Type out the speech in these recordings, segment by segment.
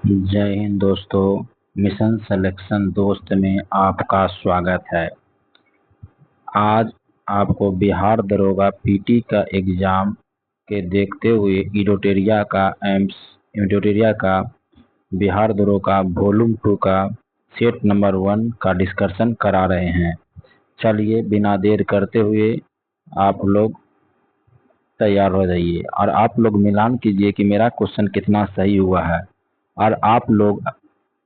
जय हिंद दोस्तों। Mission selection दोस्त में आपका स्वागत है। आज आपको बिहार दरोगा पीटी का एग्जाम के देखते हुए एडिटोरिया का बिहार दरोगा वॉल्यूम 2 का सेट नंबर 1 का डिस्कशन करा रहे हैं। चलिए बिना देर करते हुए आप लोग तैयार हो जाइए और आप लोग मिलान कीजिए कि मेरा क्वेश्चन कितना सही हुआ है, और आप लोग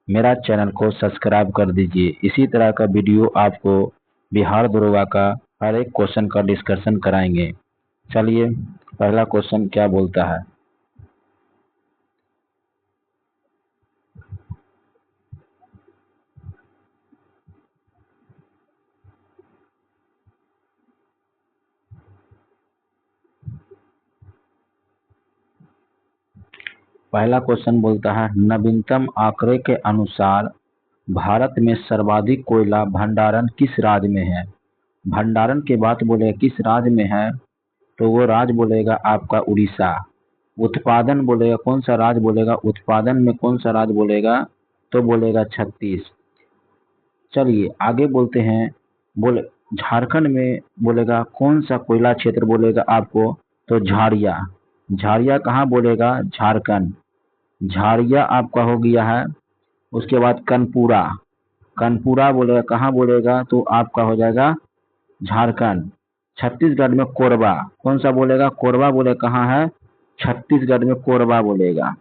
मेरा चैनल को सब्सक्राइब कर दीजिए। इसी तरह का वीडियो आपको बिहार दरोगा का हर एक क्वेश्चन का डिस्कशन कराएंगे। चलिए पहला क्वेश्चन क्या बोलता है। पहला क्वेश्चन बोलता है, नवीनतम आंकड़े के अनुसार भारत में सर्वाधिक कोयला भंडारण किस राज्य में है। भंडारण के बाद बोलेगा किस राज्य में है, तो वो राज्य बोलेगा आपका उड़ीसा। उत्पादन बोलेगा कौन सा राज्य बोलेगा, उत्पादन में कौन सा राज्य बोलेगा, तो बोलेगा छत्तीस। चलिए आगे बोलते हैं, बोले झारखंड में बोलेगा कौन सा कोयला क्षेत्र बोलेगा आपको, तो झाड़िया। झाड़िया कहाँ बोलेगा, झारखंड। झाड़िया आपका हो गया है। उसके बाद कनपुरा। कनपुरा बोलेगा कहाँ बोलेगा, तो आपका हो जाएगा झारखंड। छत्तीसगढ़ में कोरबा, कौन सा बोलेगा, कोरबा बोले कहाँ है, छत्तीसगढ़ में कोरबा बोलेगा।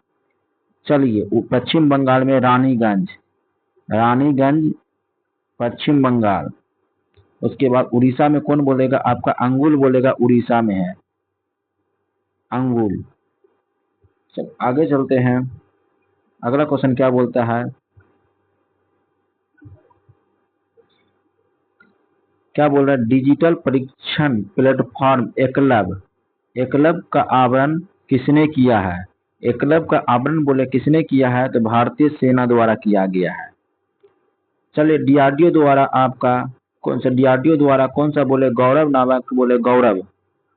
चलिए पश्चिम बंगाल में रानीगंज। रानीगंज पश्चिम बंगाल। उसके बाद उड़ीसा में कौन बोलेगा, आपका अंगुल बोलेगा, उड़ीसा में है अंगुल। चल आगे चलते हैं। अगला क्वेश्चन क्या बोलता है, क्या बोल रहा है, डिजिटल परीक्षण प्लेटफॉर्म एकलव्य का आवरण किसने किया है। एकलव्य का आवरण बोले किसने किया है, तो भारतीय सेना द्वारा किया गया है। चलिए डीआरडीओ द्वारा आपका कौन सा, डीआरडीओ द्वारा कौन सा बोले, गौरव नामक बोले, गौरव।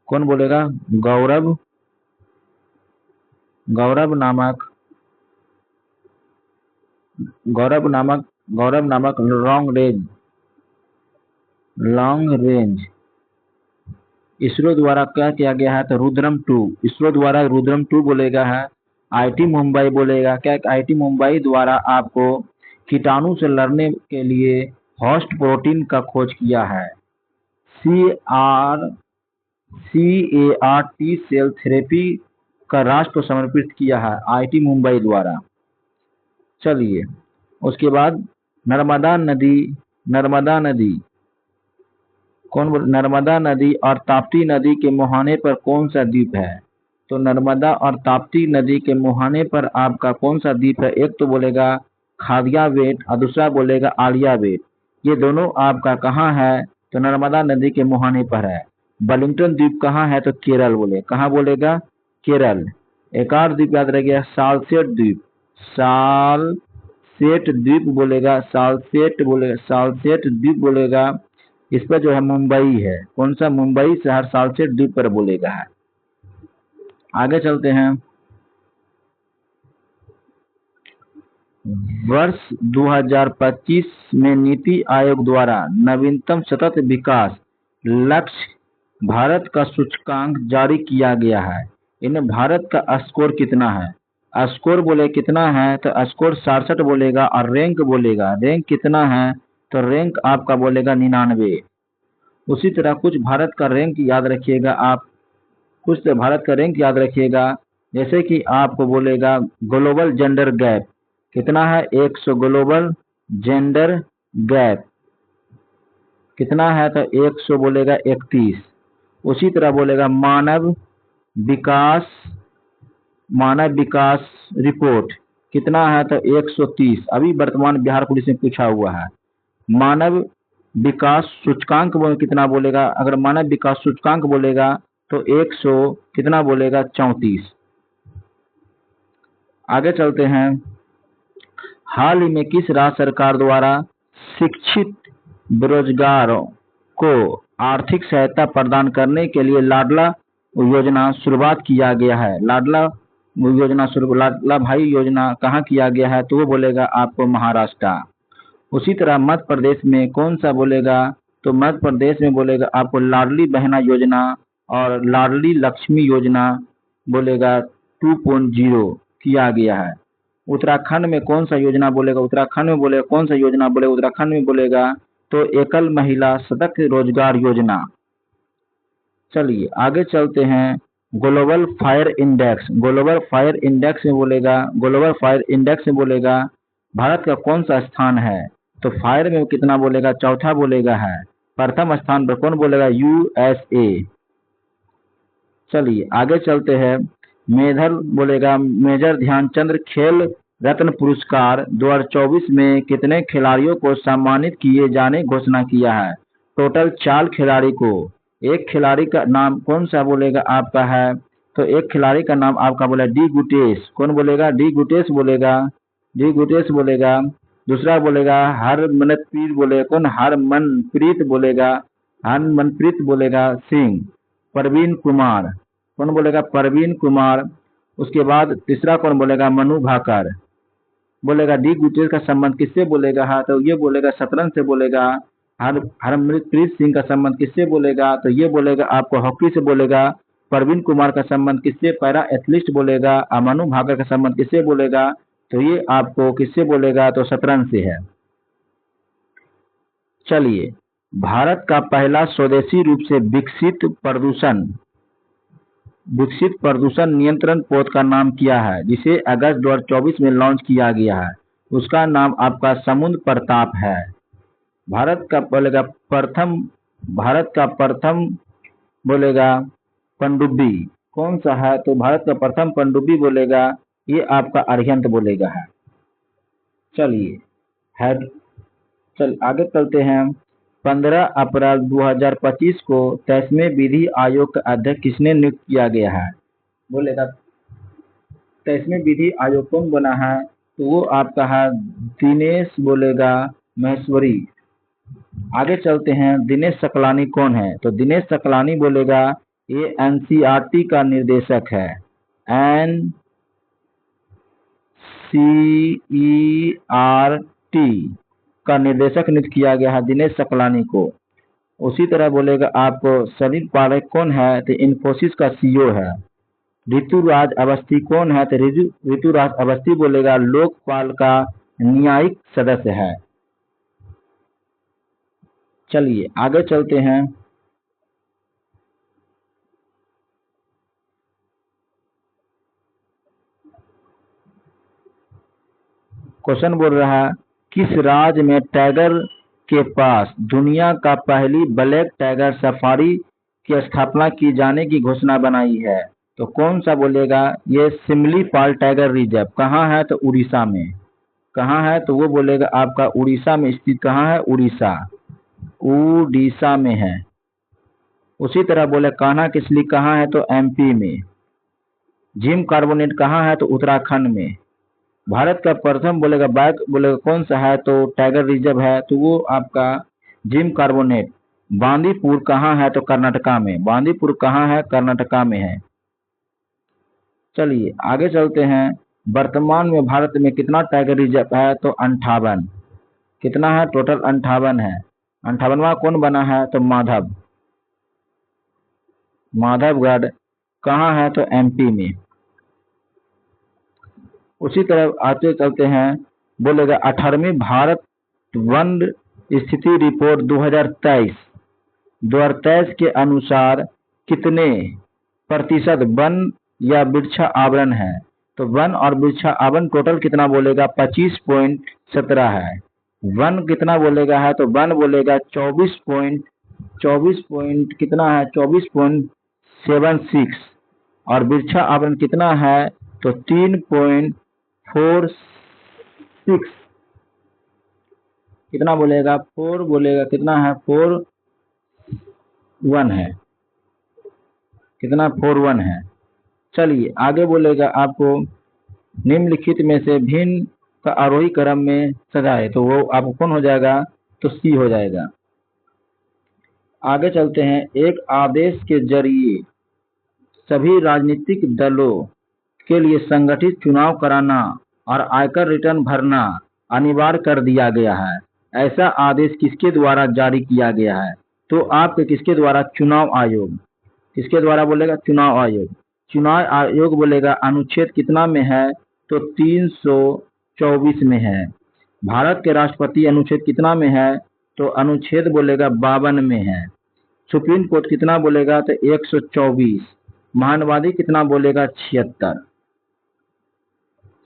कौन बोलेगा, गौरव। गौरव नामक लॉन्ग रेंज इसरो द्वारा क्या किया गया है, तो रुद्रम 2। इसरो द्वारा रुद्रम 2 बोलेगा है। आईटी मुंबई बोलेगा क्या, आईटी मुंबई द्वारा आपको कीटाणु से लड़ने के लिए होस्ट प्रोटीन का खोज किया है। CAR टी सेल थेरेपी का राष्ट्र को समर्पित किया है आईटी मुंबई द्वारा। चलिए उसके बाद नर्मदा नदी नर्मदा नदी और ताप्ती नदी के मुहाने पर कौन सा द्वीप है, तो नर्मदा और ताप्ती नदी के मुहाने पर आपका कौन सा द्वीप है, एक तो बोलेगा खादिया बेट और दूसरा बोलेगा आलिया बेट। ये दोनों आपका कहाँ है, तो नर्मदा नदी के मुहाने पर है। वेलिंगटन द्वीप कहाँ है, तो केरल बोले, कहाँ बोलेगा, केरल। एक और द्वीप याद रखिएगा, सालसेट द्वीप। सालसेट द्वीप बोलेगा, सालसेट द्वीप बोलेगा। इस पर जो है मुंबई है, कौन सा, मुंबई शहर सालसेट द्वीप पर बोलेगा है। आगे चलते हैं। वर्ष 2025 में नीति आयोग द्वारा नवीनतम सतत विकास लक्ष्य भारत का सूचकांक जारी किया गया है। इनमें भारत का स्कोर कितना है, स्कोर बोले कितना है, तो स्कोर 67 बोलेगा। और रैंक बोलेगा, रैंक कितना है, तो रैंक आपका बोलेगा 99। उसी तरह कुछ भारत का रैंक याद रखिएगा आप, कुछ तो भारत का रैंक याद रखिएगा। जैसे कि आपको बोलेगा ग्लोबल जेंडर गैप कितना है, 100। ग्लोबल जेंडर गैप कितना है, तो 100 बोलेगा 31। उसी तरह बोलेगा मानव विकास रिपोर्ट कितना है, तो 130। अभी वर्तमान बिहार पुलिस ने पूछा हुआ है। मानव विकास सूचकांक कितना बोलेगा, अगर मानव विकास सूचकांक बोलेगा तो 100 कितना बोलेगा, 34। आगे चलते हैं। हाल ही में किस राज्य सरकार द्वारा शिक्षित बेरोजगारों को आर्थिक सहायता प्रदान करने के लिए लाडला योजना शुरुआत किया गया है। लाडला वो योजना शुरू, लाडला भाई योजना कहाँ किया गया है, तो वो बोलेगा आपको महाराष्ट्र। उसी तरह मध्य प्रदेश में कौन सा बोलेगा, तो मध्य प्रदेश में बोलेगा आपको लाडली बहना योजना और लाडली लक्ष्मी योजना बोलेगा 2.0 किया गया है। उत्तराखंड में कौन सा योजना बोलेगा, उत्तराखंड में बोलेगा कौन सा योजना बोलेगा, उत्तराखंड में बोलेगा तो एकल महिला सतत रोजगार योजना। चलिए आगे चलते हैं। Global fire index, global fire index में बोलेगा, ग्लोबल फायर इंडेक्स में बोलेगा भारत का कौन सा स्थान है, तो फायर में कितना बोलेगा, चौथा बोलेगा है। प्रथम स्थान पर कौन बोलेगा, यूएसए। चलिए आगे चलते हैं। मेधर बोलेगा मेजर ध्यानचंद खेल रत्न पुरस्कार 2024 में कितने खिलाड़ियों को सम्मानित किए जाने घोषणा किया है, टोटल 4 खिलाड़ी को। एक खिलाड़ी का नाम कौन सा बोलेगा आपका है, तो एक खिलाड़ी का नाम आपका बोला डी गुटेश। कौन बोलेगा, डी गुटेश बोलेगा, डी गुटेश बोलेगा। दूसरा बोलेगा हरमनप्रीत बोलेगा, कौन, हरमनप्रीत बोलेगा, हरमनप्रीत बोलेगा सिंह। परवीन कुमार, कौन बोलेगा, परवीन कुमार। उसके बाद तीसरा कौन बोलेगा, मनु भाकर बोलेगा। डी गुटेश का संबंध किससे बोलेगा, हाँ तो ये बोलेगा शतरंज से बोलेगा। हरमनप्रीत सिंह का संबंध किससे बोलेगा, तो ये बोलेगा आपको हॉकी से बोलेगा। परवीन कुमार का संबंध किससे, पैरा एथलीट बोलेगा। मनु भाकर का संबंध किससे बोलेगा, तो ये आपको किससे बोलेगा, तो शतरंज से है। चलिए भारत का पहला स्वदेशी रूप से विकसित प्रदूषण नियंत्रण पोत का नाम क्या है, जिसे अगस्त 2024 में लॉन्च किया गया है। उसका नाम आपका समुद्र प्रताप है। भारत का प्रथम बोलेगा पनडुब्बी कौन सा है, तो भारत का प्रथम पनडुब्बी बोलेगा ये आपका अरिहंत बोलेगा है। चलिए आगे चलते हैं। 15 अप्रैल 2025 को 23वें विधि आयोग का अध्यक्ष किसने नियुक्त किया गया है, बोलेगा 23वें विधि आयोग कौन बना है, तो वो आपका है दिनेश बोलेगा महेश्वरी। आगे चलते हैं। दिनेश सकलानी कौन है, तो दिनेश सकलानी बोलेगा ये एनसीईआरटी का निर्देशक है। एनसीईआरटी का निर्देशक नियुक्त किया गया है दिनेश सकलानी को। उसी तरह बोलेगा आपको सलील पारेख कौन है, तो इन्फोसिस का सीईओ है। ऋतुराज अवस्थी कौन है, तो ऋतुराज अवस्थी बोलेगा लोकपाल का न्यायिक सदस्य है। चलिए आगे चलते हैं। क्वेश्चन बोल रहा है किस राज्य में टाइगर के पास दुनिया का पहली ब्लैक टाइगर सफारी की स्थापना की जाने की घोषणा बनाई है, तो कौन सा बोलेगा, ये सिमलीपाल टाइगर रिजर्व कहाँ है, तो उड़ीसा में। कहाँ है, तो वो बोलेगा आपका उड़ीसा में स्थित। कहाँ है, उड़ीसा में है। उसी तरह बोले कान्हा किसली कहाँ है, तो एमपी में। जिम कार्बोनेट कहाँ है, तो उत्तराखंड में। भारत का प्रथम बोलेगा बाघ बोलेगा कौन सा है, तो टाइगर रिजर्व है, तो वो आपका जिम कार्बोनेट। बांदीपुर कहाँ है, तो कर्नाटका में। बांदीपुर कहाँ है, कर्नाटका में है। चलिए आगे चलते हैं। वर्तमान में भारत में कितना टाइगर रिजर्व है, तो 58। कितना है, टोटल 58 है। 58वां कौन बना है, तो माधवगढ़ कहाँ है, तो एमपी में। उसी तरह आगे चलते हैं। बोलेगा 18वीं भारत वन स्थिति रिपोर्ट 2023 के अनुसार कितने प्रतिशत वन या वृक्षा आवरण है, तो वन और वृक्षा आवरण टोटल कितना बोलेगा, 25.17 है। वन कितना बोलेगा है, तो वन बोलेगा 24 कितना है, 24.76 और वृक्षा आवरण कितना है, तो 3.46 कितना बोलेगा, 4 बोलेगा कितना है, 4.1 है। कितना, 4.1 है। चलिए आगे बोलेगा आपको निम्नलिखित में से भिन्न का आरोही क्रम में सजाए, तो वो आपको कौन हो जाएगा, तो सी हो जाएगा। आगे चलते हैं। एक आदेश के जरिए सभी राजनीतिक दलों के लिए संगठित चुनाव कराना और आयकर रिटर्न भरना अनिवार्य कर दिया गया है। ऐसा आदेश किसके द्वारा जारी किया गया है? तो आपके किसके द्वारा? चुनाव आयोग। किसके द्वारा बोलेगा? चुनाव आयोग। चुनाव आयोग बोलेगा अनुच्छेद कितना में है? तो 324 में है। भारत के राष्ट्रपति अनुच्छेद कितना में है? तो अनुच्छेद बोलेगा 52 में है। सुप्रीम कोर्ट कितना बोलेगा? तो 124। महानवादी कितना बोलेगा? 76।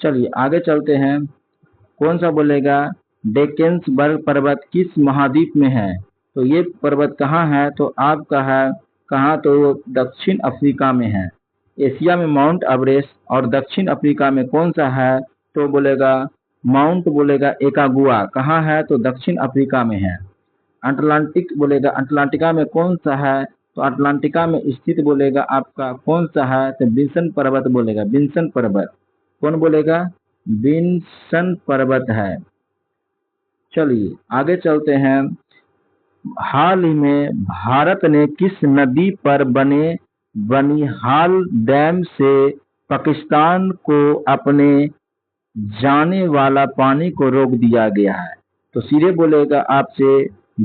चलिए आगे चलते हैं। कौन सा बोलेगा? डेक्कन पर्वत किस महाद्वीप में है? तो ये पर्वत कहाँ है? तो आपका है कहाँ? तो दक्षिण अफ्रीका में है। एशिया में माउंट एवरेस्ट और दक्षिण अफ्रीका में कौन सा है? तो बोलेगा माउंट बोलेगा एकागुआ। कहाँ है? तो दक्षिण अफ्रीका में है। अटलांटिक बोलेगा अटलांटिका में कौन सा है? तो अटलांटिका में स्थित बोलेगा आपका कौन सा है? तो विंसन पर्वत बोलेगा। विंसन पर्वत। कौन बोलेगा? विंसन पर्वत है। चलिए आगे चलते हैं। हाल ही में भारत ने किस नदी पर बने बनिहाल डैम से पाकिस्तान को अपने जाने वाला पानी को रोक दिया गया है? तो सीधे बोलेगा आपसे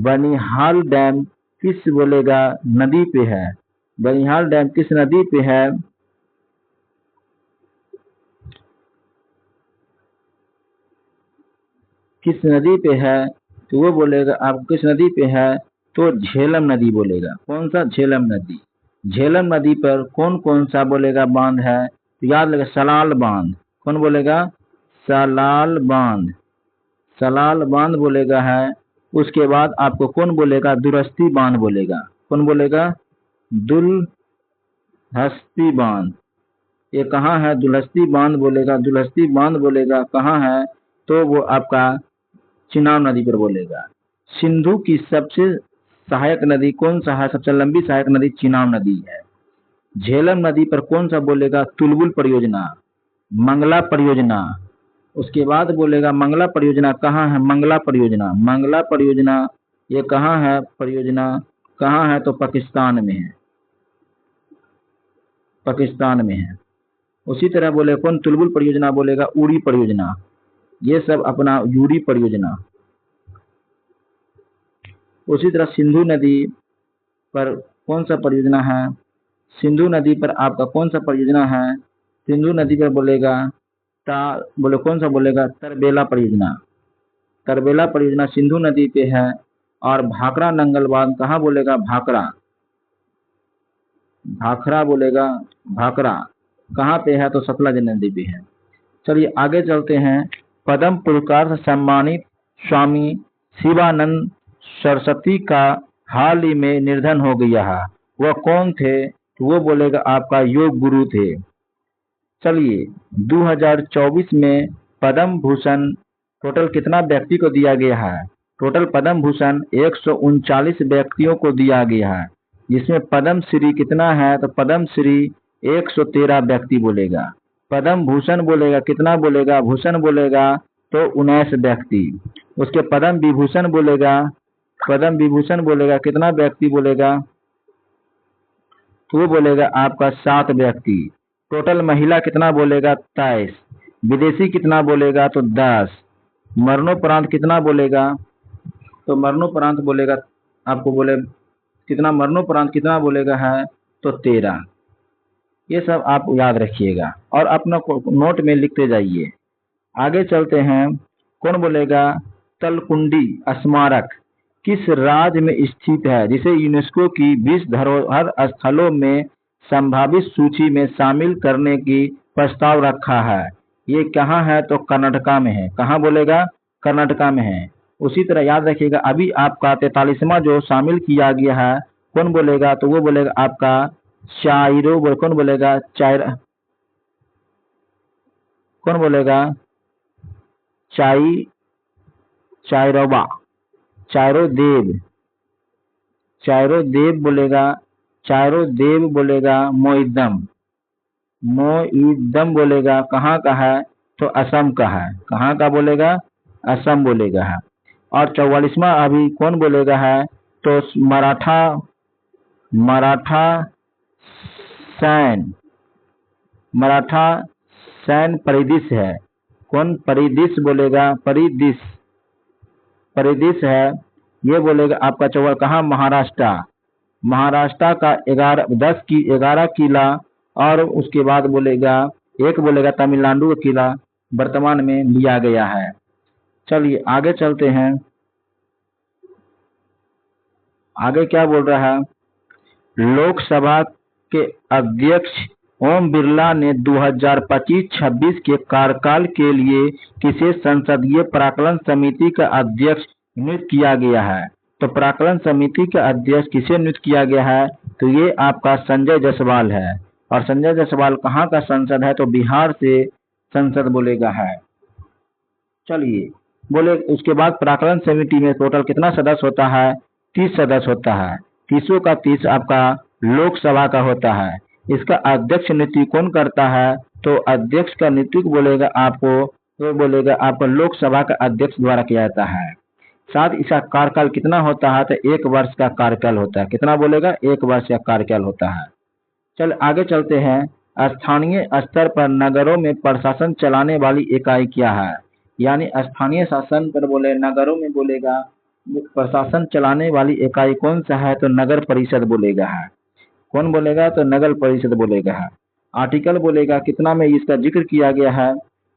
बनिहाल डैम किस बोलेगा नदी पे है? बनिहाल डैम किस नदी पे है? किस नदी पे है? तो वो बोलेगा आप किस नदी पे है? तो झेलम नदी बोलेगा। कौन सा? झेलम नदी। झेलम नदी पर कौन कौन सा बोलेगा बांध है? तो याद लगे सलाल बांध। कौन बोलेगा? सलाल बांध। सलाल बांध बोलेगा है। उसके बाद आपको कौन बोलेगा? दुरस्ती बांध बोलेगा। कौन बोलेगा? दुलहस्ती बांध। ये कहाँ है? दुलहस्ती बांध बोलेगा। दुलहस्ती बांध बोलेगा कहाँ है? तो वो आपका चिनाब नदी पर बोलेगा। सिंधु की सबसे सहायक नदी कौन सा है? सबसे लंबी सहायक नदी चिनाब नदी है। झेलम नदी पर कौन सा बोलेगा? तुलबुल परियोजना, मंगला परियोजना। उसके बाद बोलेगा मंगला परियोजना कहाँ है? मंगला परियोजना। मंगला परियोजना ये कहाँ है? परियोजना कहाँ है? तो पाकिस्तान में है। पाकिस्तान में है। उसी तरह बोले कौन? तुलबुल परियोजना बोलेगा उड़ी परियोजना। ये सब अपना यूरी परियोजना। उसी तरह सिंधु नदी पर कौन सा परियोजना है? सिंधु नदी पर आपका कौन सा परियोजना है? सिंधु नदी पर बोलेगा बोले कौन सा बोलेगा? तरबेला परियोजना। तरबेला परियोजना सिंधु नदी पे है। और भाखड़ा नंगल बांध कहाँ बोलेगा? भाखड़ा। भाखड़ा बोलेगा भाखड़ा कहाँ पे है? तो सतलज नदी पे है। चलिए आगे चलते हैं। पद्म पुरस्कार से सम्मानित स्वामी शिवानंद सरस्वती का हाल ही में निधन हो गया है। वह कौन थे? तो वो बोलेगा आपका योग गुरु थे। चलिए 2024 में पद्म भूषण टोटल कितना व्यक्ति को दिया गया है? टोटल पद्म भूषण 139 व्यक्तियों को दिया गया है। जिसमें पद्म श्री कितना है? तो पद्म श्री 113 व्यक्ति बोलेगा। पद्म भूषण बोलेगा कितना बोलेगा? भूषण बोलेगा तो 19 व्यक्ति। उसके पद्म विभूषण बोलेगा, पद्म विभूषण बोलेगा कितना व्यक्ति बोलेगा? तो वो बोलेगा आपका 7 व्यक्ति। टोटल महिला कितना बोलेगा? 23। विदेशी कितना बोलेगा? तो 10। मरणोपरांत कितना बोलेगा? तो मरणोपरांत बोलेगा आपको बोले कितना? मरणोपरांत कितना बोलेगा है? तो 13। ये सब आप याद रखिएगा और अपना नोट में लिखते जाइए। आगे चलते हैं। कौन बोलेगा? तलकुंडी स्मारक किस राज्य में स्थित है जिसे यूनेस्को की विश्व धरोहर स्थलों में संभावित सूची में शामिल करने की प्रस्ताव रखा है? ये कहाँ है? तो कर्नाटका में है। कहाँ बोलेगा? कर्नाटका में है। उसी तरह याद रखिएगा अभी आपका 43वां जो शामिल किया गया है कौन बोलेगा? तो वो बोलेगा आपका चाइरो। कौन बोलेगा? कौन बोलेगा? चाइरोबा। चाइरो देव। चाइरो देव बोलेगा। चाइरो देव बोलेगा मोइदम। मोइदम बोलेगा कहाँ का है? तो असम का है। कहाँ का बोलेगा? असम बोलेगा है। और 44वां अभी कौन बोलेगा है? तो मराठा मराठा सैन। मराठा सैन्य परिदृश्य है। कौन परिदृश्य बोलेगा? परिदृश्य है, ये बोलेगा आपका चौहर कहाँ? महाराष्ट्र। महाराष्ट्र का 11 किला, और उसके बाद बोलेगा एक बोलेगा तमिलनाडु का किला वर्तमान में लिया गया है। चलिए आगे चलते हैं। आगे क्या बोल रहा है? लोकसभा के अध्यक्ष ओम बिरला ने 2025-26 के कार्यकाल के लिए किसे संसदीय प्राक्कलन समिति का अध्यक्ष नियुक्त किया गया है? तो प्राक्कलन समिति का अध्यक्ष किसे नियुक्त किया गया है? तो ये आपका संजय जायसवाल है। और संजय जायसवाल कहाँ का सांसद है? तो बिहार से संसद बोलेगा है। चलिए बोले उसके बाद प्राक्कलन समिति में टोटल कितना सदस्य होता है? 30 सदस्य होता है। 30 का 30 आपका लोकसभा का होता है। इसका अध्यक्ष नियुक्ति कौन करता है? तो अध्यक्ष का नियुक्ति बोलेगा आपको, तो बोलेगा आपका लोकसभा का अध्यक्ष द्वारा किया जाता है। साथ इसका कार्यकाल कितना होता है? तो 1 वर्ष का कार्यकाल होता है। कितना बोलेगा? 1 वर्ष का कार्यकाल होता है। चल आगे चलते हैं। स्थानीय स्तर पर नगरों में प्रशासन चलाने वाली इकाई क्या है? यानी स्थानीय शासन पर बोले नगरों में बोलेगा प्रशासन चलाने वाली इकाई कौन सा है? तो नगर परिषद बोलेगा है। कौन बोलेगा? तो नगर परिषद बोलेगा है। आर्टिकल बोलेगा कितना में इसका जिक्र किया गया है?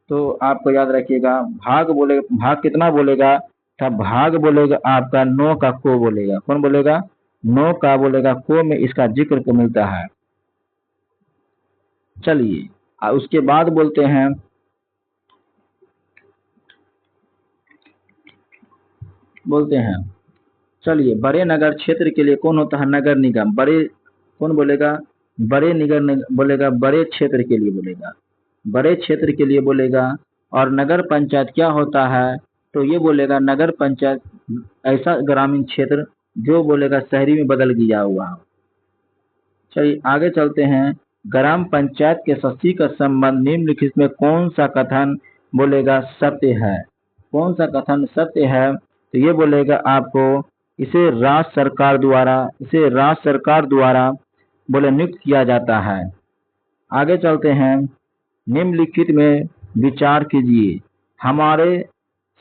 तो आपको याद रखिएगा भाग बोलेगा, भाग कितना बोलेगा? तब भाग बोलेगा आपका 9 का को बोलेगा। कौन बोलेगा? 9 का बोलेगा को में इसका जिक्र को मिलता है। चलिए उसके बाद बोलते हैं चलिए बड़े नगर क्षेत्र के लिए कौन होता है? नगर निगम। बड़े कौन बोलेगा? बड़े बोलेगा बड़े क्षेत्र के लिए बोलेगा, बड़े क्षेत्र के लिए बोलेगा। और नगर पंचायत क्या होता है? तो ये बोलेगा नगर पंचायत ऐसा ग्रामीण क्षेत्र जो बोलेगा शहरी में बदल गया हुआ। चलिए आगे चलते हैं। ग्राम पंचायत के सदस्य का संबंध निम्नलिखित में कौन सा कथन बोलेगा सत्य है? कौन सा कथन सत्य है? तो ये बोलेगा आपको इसे राज्य सरकार द्वारा बोले नियुक्त किया जाता है। आगे चलते हैं। निम्नलिखित में विचार कीजिए। हमारे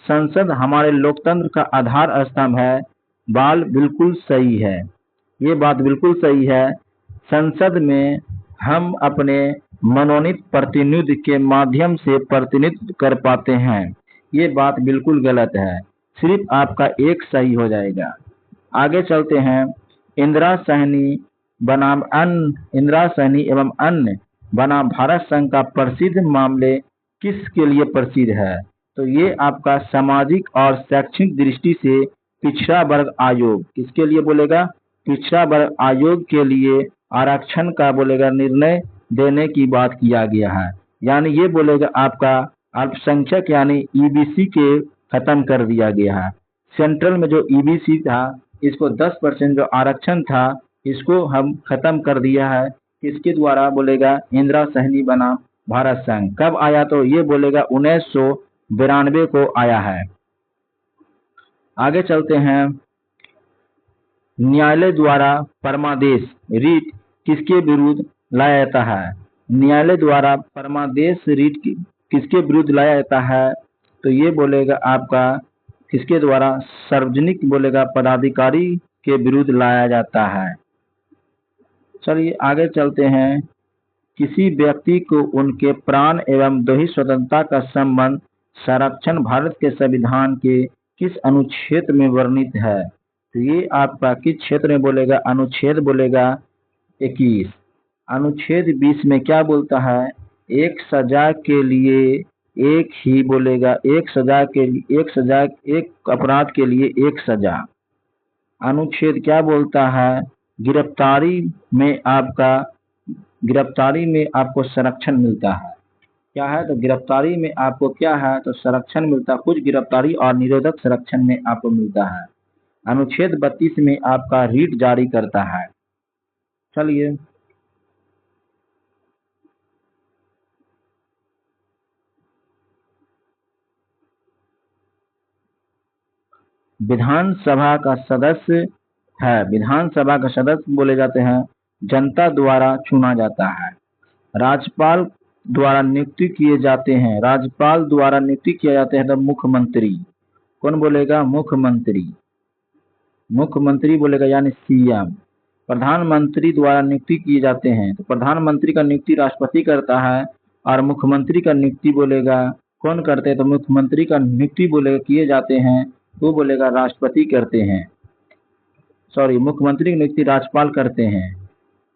संसद हमारे लोकतंत्र का आधार स्तंभ है। बाल बिल्कुल सही है, ये बात बिल्कुल सही है। संसद में हम अपने मनोनीत प्रतिनिधि के माध्यम से प्रतिनिधित्व कर पाते हैं, ये बात बिल्कुल गलत है। सिर्फ आपका एक सही हो जाएगा। आगे चलते हैं। इंदिरा सहनी एवं अन्य बनाम भारत संघ का प्रसिद्ध मामले किसके लिए प्रसिद्ध है? तो ये आपका सामाजिक और शैक्षणिक दृष्टि से पिछड़ा वर्ग आयोग किसके लिए बोलेगा? पिछड़ा वर्ग आयोग के लिए आरक्षण का बोलेगा निर्णय देने की बात किया गया है। यानी ये बोलेगा आपका अल्पसंख्यक यानी ईबीसी के खत्म कर दिया गया है। सेंट्रल में जो ईबीसी था इसको 10% जो आरक्षण था इसको हम खत्म कर दिया है। किसके द्वारा बोलेगा? इंदिरा सहनी बनाम भारत संघ। कब आया? तो ये बोलेगा 1992 को आया है। आगे चलते हैं। न्यायालय द्वारा परमादेश रीट किसके विरुद्ध लाया जाता है? न्यायालय द्वारा परमादेश रीट किसके विरुद्ध लाया जाता है? तो ये बोलेगा आपका किसके द्वारा? सार्वजनिक बोलेगा पदाधिकारी के विरुद्ध लाया जाता है। चलिए आगे चलते हैं। किसी व्यक्ति को उनके प्राण एवं दैहिक स्वतंत्रता का संबंध संरक्षण भारत के संविधान के किस अनुच्छेद में वर्णित है? तो ये आपका किस क्षेत्र में बोलेगा? अनुच्छेद बोलेगा 21। अनुच्छेद 20 में क्या बोलता है? एक सजा के लिए एक ही बोलेगा एक अपराध के लिए एक सजा। अनुच्छेद क्या बोलता है? गिरफ्तारी में आपको संरक्षण मिलता है। क्या है? तो गिरफ्तारी में आपको क्या है? तो संरक्षण मिलता है। कुछ गिरफ्तारी और निरोधक संरक्षण में आपको मिलता है। अनुच्छेद 32 में आपका रीट जारी करता है। चलिए विधानसभा का सदस्य है। विधानसभा का सदस्य बोले जाते हैं जनता द्वारा चुना जाता है। राज्यपाल द्वारा नियुक्ति किए जाते हैं, राज्यपाल द्वारा नियुक्ति किया जाते हैं तो मुख्यमंत्री। कौन बोलेगा? मुख्यमंत्री। मुख्यमंत्री बोलेगा यानी सीएम। प्रधानमंत्री द्वारा नियुक्ति किए जाते हैं तो प्रधानमंत्री का नियुक्ति राष्ट्रपति करता है, और मुख्यमंत्री का नियुक्ति बोलेगा कौन करते हैं? तो मुख्यमंत्री का नियुक्ति बोलेगा किए जाते हैं तो बोलेगा राष्ट्रपति करते हैं। सॉरी, मुख्यमंत्री की नियुक्ति राज्यपाल करते हैं,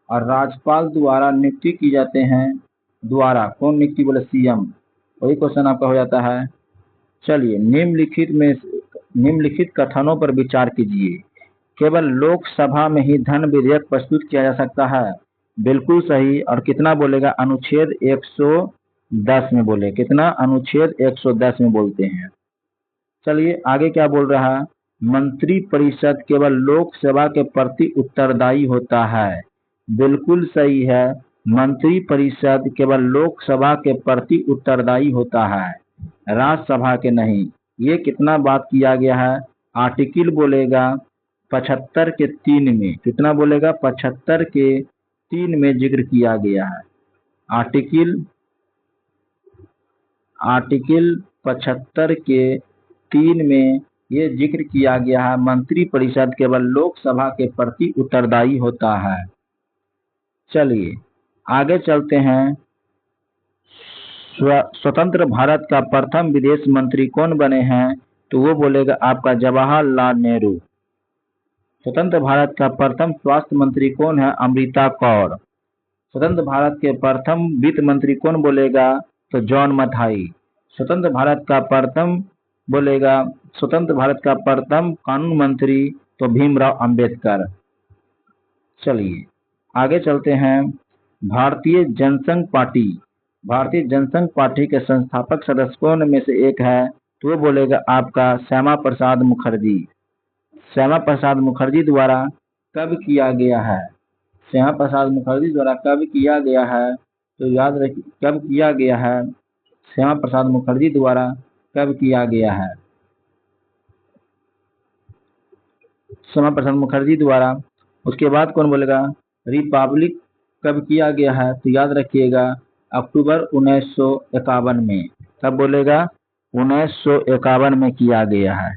और राज्यपाल द्वारा नियुक्ति की जाते हैं, द्वारा कौन नियुक्ति बोले? सीएम। वही क्वेश्चन आपका हो जाता है। चलिए, निम्नलिखित कथनों पर विचार कीजिए। केवल लोकसभा में ही धन विधेयक प्रस्तुत किया जा सकता है। बिल्कुल सही। और कितना बोलेगा? अनुच्छेद 110 में बोले। कितना? अनुच्छेद 110 में बोलते हैं। चलिए आगे क्या बोल रहा है? मंत्रिपरिषद केवल लोकसभा के प्रति उत्तरदायी होता है। बिल्कुल सही है। मंत्रिपरिषद केवल लोकसभा के प्रति उत्तरदायी होता है, राज्यसभा के नहीं। ये कितना बात किया गया है? आर्टिकल बोलेगा 75 के 3 में। कितना बोलेगा? 75 के 3 में जिक्र किया गया है। आर्टिकल 75 के 3 में ये जिक्र किया गया है, मंत्रिपरिषद केवल लोकसभा के प्रति उत्तरदायी होता है। चलिए आगे चलते हैं। स्वतंत्र भारत का प्रथम विदेश मंत्री कौन बने हैं? तो वो बोलेगा आपका जवाहरलाल नेहरू। स्वतंत्र भारत का प्रथम स्वास्थ्य मंत्री कौन है? अमृता कौर। स्वतंत्र भारत के प्रथम वित्त मंत्री कौन बोलेगा? तो जॉन मथाई। स्वतंत्र भारत का प्रथम बोलेगा, स्वतंत्र भारत का प्रथम कानून मंत्री तो भीमराव अंबेडकर। चलिए आगे चलते हैं। भारतीय जनसंघ पार्टी के संस्थापक सदस्य कौन में से एक है? तो वो बोलेगा आपका श्यामा प्रसाद मुखर्जी। श्यामा प्रसाद मुखर्जी द्वारा कब किया गया है? श्यामा प्रसाद मुखर्जी द्वारा कब किया गया है? तो याद रखिए, कब किया गया है? श्यामा प्रसाद मुखर्जी द्वारा कब किया गया है? श्यामा प्रसाद मुखर्जी द्वारा। उसके बाद कौन बोलेगा? रिपब्लिक कब किया गया है? तो याद रखिएगा अक्टूबर 1951 में। कब बोलेगा? 1951 में किया गया है।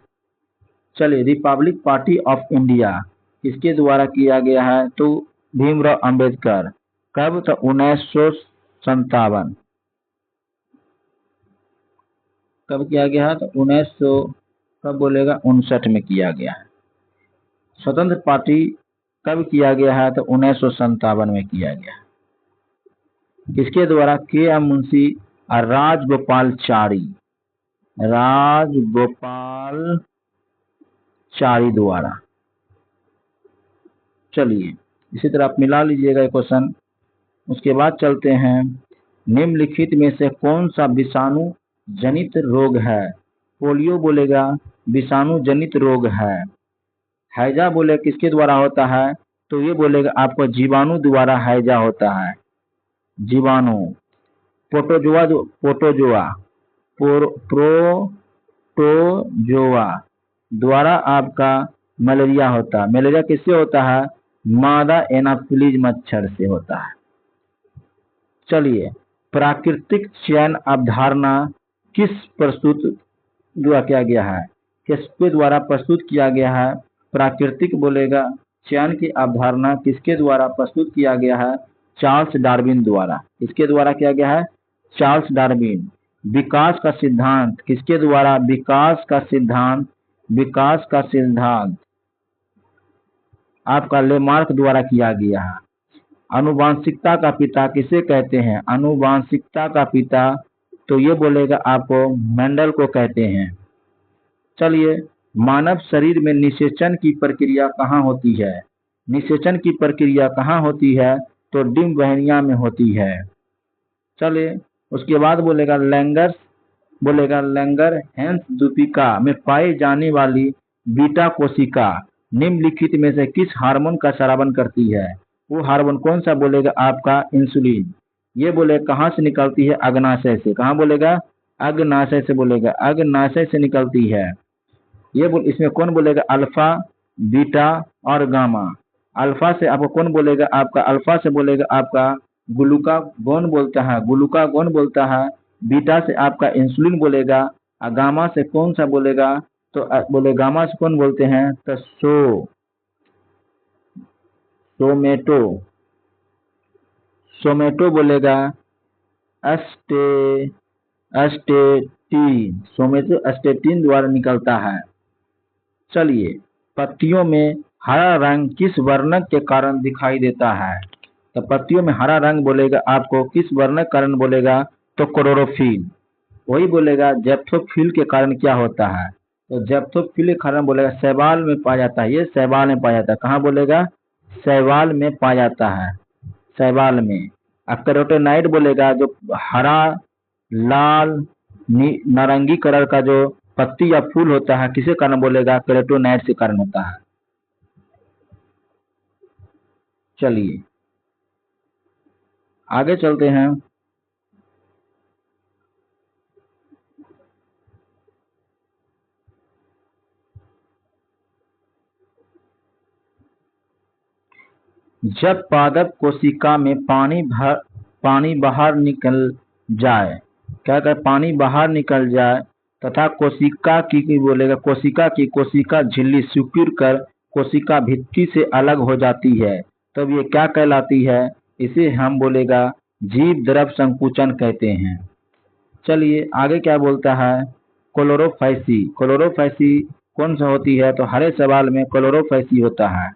चलिए, रिपब्लिक पार्टी ऑफ इंडिया किसके द्वारा किया गया है? तो भीमराव अंबेडकर। कब? तो 1957। कब किया गया है? तो 1900 कब बोलेगा? 59 में किया गया है। स्वतंत्र पार्टी कब किया गया है? तो 1957 में किया गया है। किसके द्वारा? के एम मुंशी और राजगोपालचारी द्वारा। चलिए इसी तरह आप मिला लीजिएगा क्वेश्चन। उसके बाद चलते हैं। निम्नलिखित में से कौन सा विषाणु जनित रोग है? पोलियो बोलेगा विषाणु जनित रोग है। हैजा बोले किसके द्वारा होता है? तो ये बोलेगा आपको जीवाणु द्वारा हैजा होता है। जीवाणु। प्रोटोजोआ द्वारा आपका मलेरिया होता है। मलेरिया किससे होता है? मादा एनाफिलीज मच्छर से होता है। चलिए, प्राकृतिक चयन अवधारणा किस प्रस्तुत द्वारा किया गया है? किसके द्वारा प्रस्तुत किया गया है? प्राकृतिक बोलेगा चयन की अवधारणा किसके द्वारा प्रस्तुत किया गया है? चार्ल्स डार्विन द्वारा। किसके द्वारा किया गया है? Charles Darwin. विकास का सिद्धांत किसके द्वारा? विकास का सिद्धांत आपका लेमार्क द्वारा किया गया है। आनुवांशिकता का पिता किसे कहते हैं? आनुवांशिकता का पिता तो ये बोलेगा आपको मेंडल को कहते हैं। चलिए, मानव शरीर में निषेचन की प्रक्रिया कहाँ होती है? निषेचन की प्रक्रिया कहाँ होती है? तो डिम्ब वाहिनियां में होती है। चलिए उसके बाद बोलेगा लैंगरहैंस द्वीपिका में पाई जाने वाली बीटा कोशिका निम्नलिखित में से किस हार्मोन का स्रावन करती है? वो हार्मोन कौन सा? बोलेगा आपका इंसुलिन। ये बोले कहाँ से निकलती है? अग्नाशय से। कहाँ बोलेगा? अग्नाशय से बोलेगा, अग्नाशय से निकलती है। ये इसमें कौन बोलेगा? अल्फा, बीटा और गामा। अल्फा से आपको कौन बोलेगा? आपका अल्फा से बोलेगा आपका ग्लूकागोन बोलता है, ग्लूकागोन बोलता है। बीटा से आपका इंसुलिन बोलेगा। और गामा से कौन सा बोलेगा? तो बोले गामा से कौन बोलते हैं? तो सोमेटो, सोमेटो बोलेगा। अस्टे अस्टेटीन, सोमेटो अस्टेटीन द्वारा निकलता है। चलिए, पत्तियों में हरा रंग किस वर्णक के कारण दिखाई देता है? तो पत्तियों में हरा रंग बोलेगा आपको किस वर्णक कारण बोलेगा? तो क्लोरोफिल। वही बोलेगा ज़ैप्थोफिल के कारण क्या होता है? तो ज़ैप्थोफिल के कारण बोलेगा शैवाल में पाया जाता है। ये शैवाल में पाया जाता है। कहाँ बोलेगा? शैवाल में पाया जाता है, शैवाल में। अब कैरोटेनॉइड बोलेगा जो हरा, लाल, नारंगी कलर का जो पत्ती या फूल होता है, किसे कारण बोलेगा? कैरोटेनॉइड से कारण होता है। चलिए आगे चलते हैं। जब पादप कोशिका में पानी बाहर निकल जाए, क्या कहते? पानी बाहर निकल जाए तथा कोशिका की बोलेगा कोशिका झिल्ली सिकुड़ कर कोशिका भित्ति से अलग हो जाती है, तब ये क्या कहलाती है? इसे हम बोलेगा जीव द्रव संकुचन कहते हैं। चलिए आगे क्या बोलता है? क्लोरोफाइसी। क्लोरोफाइसी कौन सा होती है? तो हरे शैवाल में क्लोरोफाइसी होता है।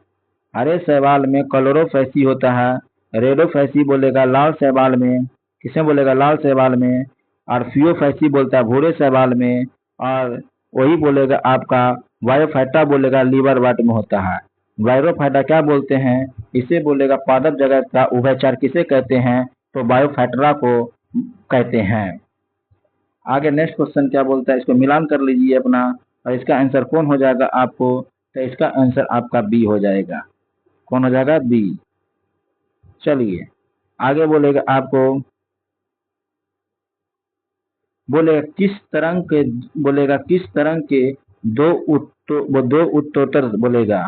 हरे शैवाल में क्लोरोफाइसी होता है। रेडोफाइसी बोलेगा लाल शैवाल में। किसे बोलेगा? लाल शैवाल में। और फियोफाइसी बोलता है भूरे शैवाल में। और वही बोलेगा आपका वायोफाइटा बोलेगा लीवर वाट में होता है। वायरोफाइटा क्या बोलते हैं? इसे बोलेगा पादप जगत का उभयचर किसे कहते हैं? तो बायोफाइटरा को कहते हैं। आगे नेक्स्ट क्वेश्चन क्या बोलता है? इसको मिलान कर लीजिए अपना, और इसका आंसर कौन हो जाएगा आपको? तो इसका आंसर आपका बी हो जाएगा। कौन हो जाएगा? बी। चलिए आगे बोलेगा आपको, बोलेगा किस तरंग के दो उत्तरोत्तर बोलेगा,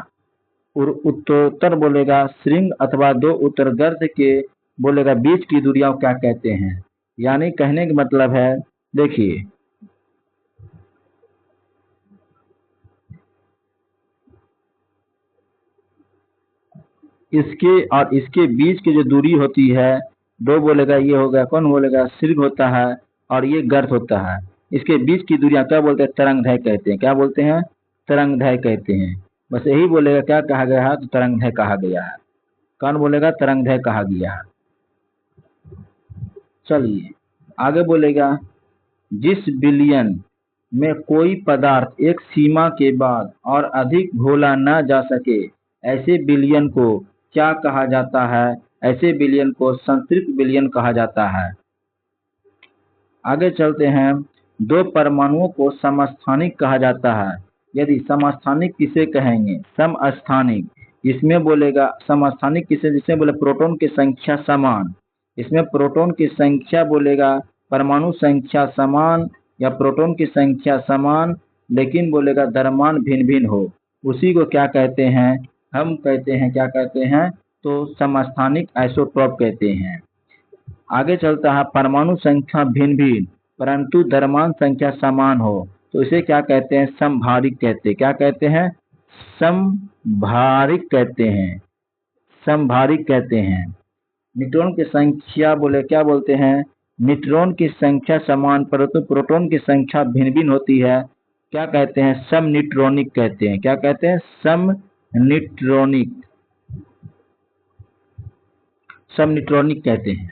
उत्तरोत्तर बोलेगा श्रृंग अथवा दो उत्तरगर्त के बोलेगा बीच की दूरियां क्या कहते हैं? यानी कहने का मतलब है, देखिए इसके और इसके बीच की जो दूरी होती है, दो बोलेगा ये हो गया, कौन बोलेगा? श्रृंग होता है और ये गर्त होता है। इसके बीच की दूरियां क्या बोलते हैं? तरंगदैर्घ्य कहते हैं। क्या बोलते हैं? तरंगदैर्घ्य कहते हैं। बस यही बोलेगा क्या कहा गया है? तो तरंगदैर्घ्य कहा गया है। कौन बोलेगा? तरंगदैर्घ्य कहा गया है। चलिए आगे बोलेगा, जिस विलयन में कोई पदार्थ एक सीमा के बाद और अधिक घोला न जा सके, ऐसे विलयन को क्या कहा जाता है? ऐसे विलयन को संतृप्त विलयन कहा जाता है। आगे चलते हैं। दो परमाणुओं को समस्थानिक कहा जाता है। यदि समस्थानिक किसे कहेंगे? समस्थानिक। इसमें बोलेगा समस्थानिक किसे? जिसमें बोले प्रोटॉन की संख्या समान। इसमें प्रोटॉन की संख्या बोलेगा परमाणु संख्या समान या प्रोटॉन की संख्या समान, लेकिन बोलेगा द्रव्यमान भिन्न भिन्न हो, उसी को क्या कहते हैं? हम कहते हैं, क्या कहते हैं? तो समस्थानिक आइसोटोप कहते हैं। आगे चलता है, परमाणु संख्या भिन्न भिन्न परंतु द्रव्यमान संख्या समान हो, तो इसे क्या कहते हैं? समभारिक कहते हैं। क्या कहते हैं? समभारिक कहते हैं। समभारिक कहते हैं। न्यूट्रॉन की संख्या बोले क्या बोलते हैं? न्यूट्रॉन की संख्या समान परंतु प्रोटॉन की संख्या भिन्न भिन्न होती है, क्या कहते हैं? समन्यूट्रॉनिक कहते हैं। क्या कहते हैं? समन्यूट्रॉनिक, समन्यूट्रॉनिक कहते हैं।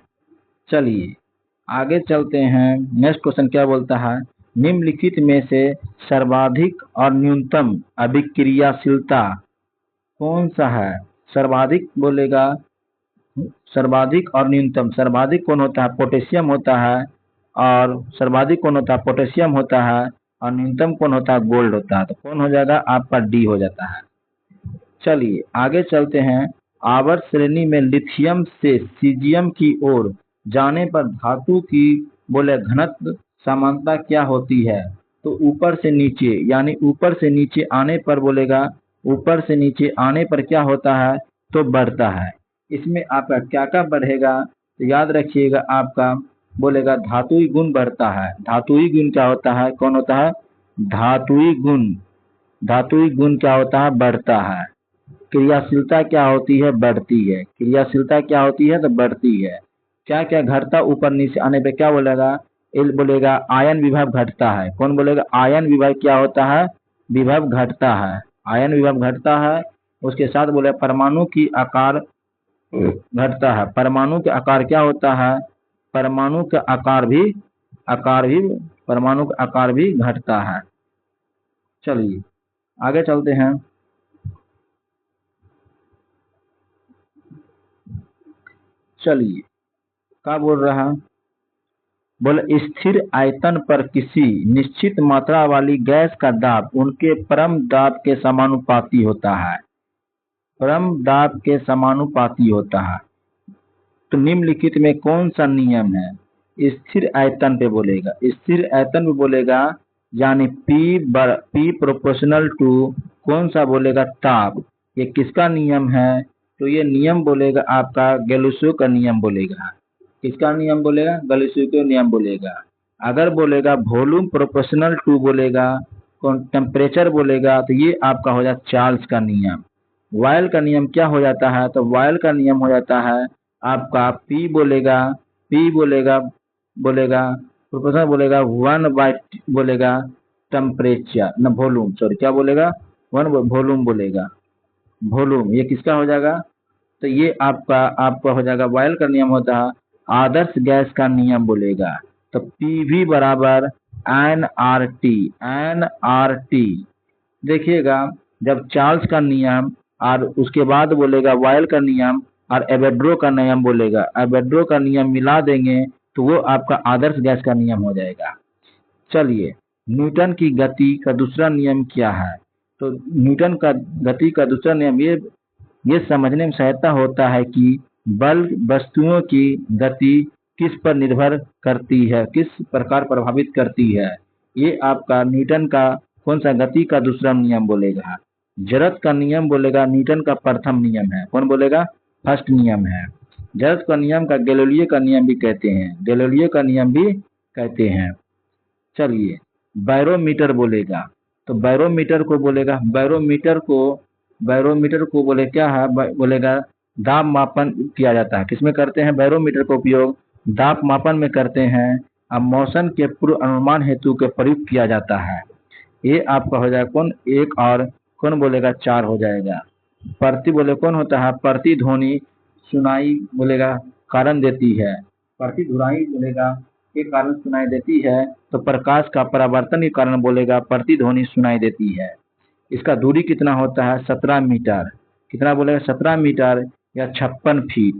चलिए आगे चलते हैं। नेक्स्ट क्वेश्चन क्या बोलता है? निम्नलिखित में से सर्वाधिक और न्यूनतम अभिक्रियाशीलता कौन सा है? सर्वाधिक बोलेगा सर्वाधिक और न्यूनतम। सर्वाधिक कौन होता है? पोटेशियम होता है। और सर्वाधिक कौन होता है? पोटेशियम होता है। और न्यूनतम कौन होता है? गोल्ड होता है। तो कौन हो जाएगा? आपका डी हो जाता है। चलिए आगे चलते हैं। आवर्त श्रेणी में लिथियम से सीजियम की ओर जाने पर धातु की बोले घनत्व समानता क्या होती है? तो ऊपर से नीचे, यानी ऊपर से नीचे आने पर बोलेगा, ऊपर से नीचे आने पर क्या होता है? तो बढ़ता है। इसमें आपका क्या क्या बढ़ेगा? तो याद रखिएगा आपका बोलेगा धातुई गुण बढ़ता है। धातुई गुण क्या होता है, कौन होता है, धातुई गुण। धातुई गुण क्या होता है, बढ़ता है। क्रियाशीलता क्या होती है, बढ़ती है। क्रियाशीलता क्या होती है, तो बढ़ती है। क्या क्या घटता ऊपर नीचे आने पे क्या बोलेगा, एल बोलेगा आयन विभव घटता है। कौन बोलेगा, आयन विभव क्या होता है, विभव घटता है। आयन विभव घटता है। उसके साथ बोले परमाणु की आकार घटता है। परमाणु के आकार क्या होता है, परमाणु का आकार भी परमाणु का आकार भी घटता है। चलिए आगे चलते हैं। चलिए क्या बोल रहा है, बोले स्थिर आयतन पर किसी निश्चित मात्रा वाली गैस का दाब उनके परम दाब के समानुपाती होता है। परम दाब के समानुपाती होता है। तो निम्नलिखित में कौन सा नियम है, स्थिर आयतन पे बोलेगा। स्थिर आयतन पे बोलेगा यानी P प्रोपोर्शनल टू कौन सा बोलेगा, ताप। ये किसका नियम है, तो ये नियम बोलेगा आपका गैलीलियो का नियम बोलेगा। किसका नियम बोलेगा, गैलीलियो का नियम बोलेगा। अगर बोलेगा वॉल्यूम प्रोपोर्शनल टू बोलेगा कौन टेम्परेचर बोलेगा, तो ये आपका हो जाता चार्ल्स का नियम। वायल का नियम क्या हो जाता है, तो वायल का नियम हो जाता है आपका P बोलेगा, P बोलेगा बोलेगा प्रोपोर्शनल बोलेगा 1 बोलेगा टेम्परेचर न वॉल्यूम, सॉरी क्या बोलेगा, 1 वॉल्यूम बोलेगा। वॉल्यूम ये किसका हो जाएगा, तो ये आपका हो जाएगा वायल का नियम होता है आदर्श गैस का नियम बोलेगा। तो PV बराबर NRT। देखिएगा जब चार्ल्स का नियम और उसके बाद बोलेगा वायल का नियम और एवोगाड्रो का नियम बोलेगा, एवोगाड्रो का नियम मिला देंगे तो वो आपका आदर्श गैस का नियम हो जाएगा। चलिए न्यूटन की गति का दूसरा नियम क्या है, तो न्यूटन का गति का दूसरा नियम ये समझने में सहायता होता है कि बल वस्तुओं की गति किस पर निर्भर करती है, किस प्रकार प्रभावित करती है। ये आपका न्यूटन का कौन सा गति का दूसरा नियम बोलेगा। जड़त्व का नियम बोलेगा न्यूटन का प्रथम नियम है। कौन बोलेगा, फर्स्ट नियम है। जड़त्व का नियम का गैलीलियो का नियम भी कहते हैं, गैलीलियो का नियम भी कहते हैं। चलिए बैरोमीटर बोलेगा, तो बैरोमीटर को बोलेगा, बैरोमीटर को बोले क्या है, बोलेगा दाब मापन किया जाता है। किसमें करते हैं, बैरोमीटर का उपयोग दाब मापन में करते हैं। अब मौसम के पूर्व अनुमान हेतु के प्रयुक्त किया जाता है। ये आपका हो जाएगा कौन, एक और कौन बोलेगा 4 हो जाएगा। प्रति बोले कौन होता है, प्रतिध्वनि सुनाई बोलेगा कारण देती है। प्रतिध्वनि बोलेगा के कारण सुनाई देती है, तो प्रकाश का परावर्तन के कारण बोलेगा प्रतिध्वनि सुनाई देती है। इसका दूरी कितना होता है, 17 मीटर। कितना बोलेगा, 17 मीटर या 56 फीट।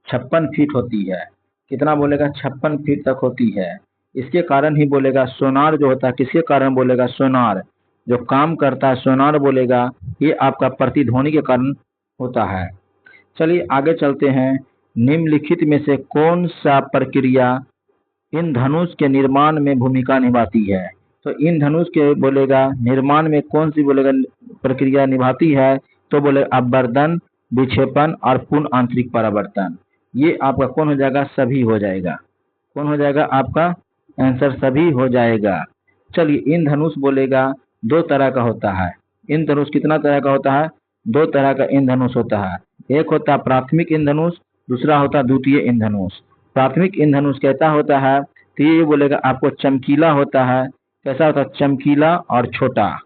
56 फीट होती है। कितना बोलेगा, 56 फीट तक होती है। इसके कारण ही बोलेगा सोनार जो होता है, किसके कारण बोलेगा, सोनार जो काम करता है सोनार बोलेगा, ये आपका प्रतिध्वनि के कारण होता है। चलिए आगे चलते हैं। निम्नलिखित में से कौन सा प्रक्रिया इन धनुष के निर्माण में भूमिका निभाती है, तो इन धनुष के बोलेगा निर्माण में कौन सी बोलेगा प्रक्रिया निभाती है, तो बोले अपवर्तन, विक्षेपण और पूर्ण आंतरिक परावर्तन। ये आपका कौन हो जाएगा, सभी हो जाएगा। कौन हो जाएगा, आपका आंसर सभी हो जाएगा। चलिए इन धनुष बोलेगा 2 तरह का होता है। इन धनुष कितना तरह का होता है, 2 तरह का इन धनुष होता है। एक होता है प्राथमिक इंधनुष, दूसरा होता है द्वितीय इंधनुष। प्राथमिक इंधनुष कैसा होता है, तो ये बोलेगा आपको चमकीला होता है। कैसा होता है, चमकीला और छोटा,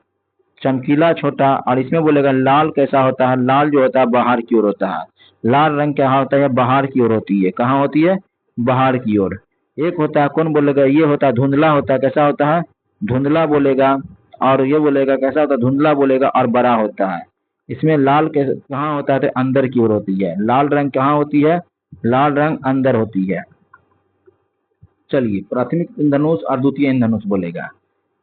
चमकीला छोटा। और इसमें बोलेगा लाल कैसा होता है, लाल जो होता है बाहर की ओर होता है। लाल रंग क्या होता है, बाहर की ओर होती है। कहाँ होती है, बाहर की ओर। एक होता है कौन बोलेगा, ये होता है धुंधला होता है। कैसा होता है, धुंधला बोलेगा। और ये बोलेगा कैसा होता है, धुंधला बोलेगा और बड़ा होता है। इसमें लाल कहाँ होता है, तो अंदर की ओर होती है। लाल रंग कहाँ होती है, लाल रंग अंदर होती है। चलिए प्राथमिक इंधनुष और द्वितीय इंधनुष बोलेगा।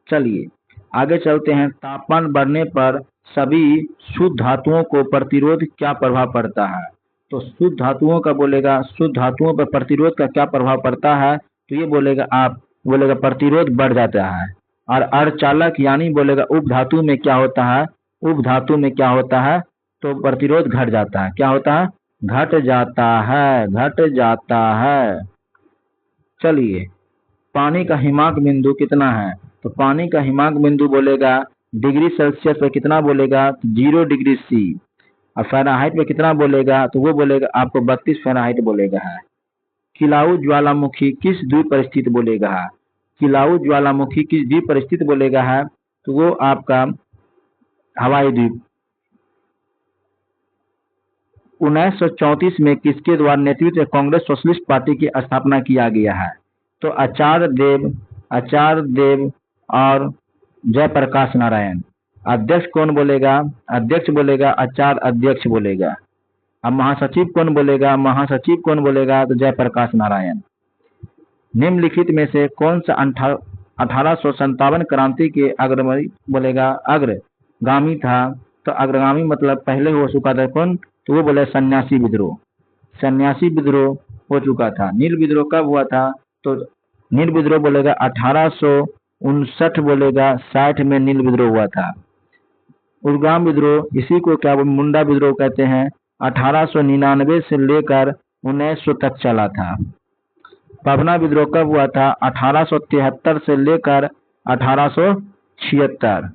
चलिए आगे चलते हैं। तापमान बढ़ने पर सभी शुद्ध धातुओं को प्रतिरोध क्या प्रभाव पड़ता है, तो शुद्ध धातुओं का बोलेगा, शुद्ध धातुओं पर प्रतिरोध का क्या प्रभाव पड़ता है, तो ये बोलेगा आप बोलेगा प्रतिरोध बढ़ जाता है। और अर्धचालक यानी बोलेगा उप धातु में क्या होता है, उप धातु में क्या होता है, तो प्रतिरोध घट जाता है। क्या होता है, घट जाता है, घट जाता है। चलिए, पानी का हिमांक बिंदु कितना है? तो पानी का हिमांक बिंदु बोलेगा डिग्री सेल्सियस पे कितना बोलेगा? 0 डिग्री C। और फ़ारेनहाइट पे कितना बोलेगा? तो वो बोलेगा आपको 32 फ़ारेनहाइट बोलेगा है। किलाउ ज्वालामुखी किस द्वीप पर स्थित बोलेगा है? किलाउ ज्वालामुखी किस द्वीप पर स्थित बोलेगा है? तो वो आपका हवाई द्वीप। 1934 में किसके द्वारा नेतृत्व में कांग्रेस सोशलिस्ट पार्टी की स्थापना किया गया है? तो आचार्य देव और जयप्रकाश नारायण। अध्यक्ष कौन बोलेगा? अध्यक्ष बोलेगा आचार्य अध्यक्ष बोलेगा। अब महासचिव कौन बोलेगा? महासचिव कौन बोलेगा? तो जयप्रकाश नारायण। निम्नलिखित में से कौन सा 1857 क्रांति के अग्रगामी बोलेगा? अग्रगामी था। तो अग्रगामी मतलब पहले हो चुका था कौन? तो वो बोले सन्यासी विद्रोह। सन्यासी विद्रोह हो चुका था। नील विद्रोह कब हुआ था? तो नील विद्रोह बोलेगा 1859 बोलेगा 60 में नील विद्रोह हुआ था। उर्गाम विद्रोह, इसी को क्या मुंडा विद्रोह कहते हैं, 1899 से लेकर 1900 तक चला था। पवना विद्रोह कब हुआ था? 1873 से लेकर 1876।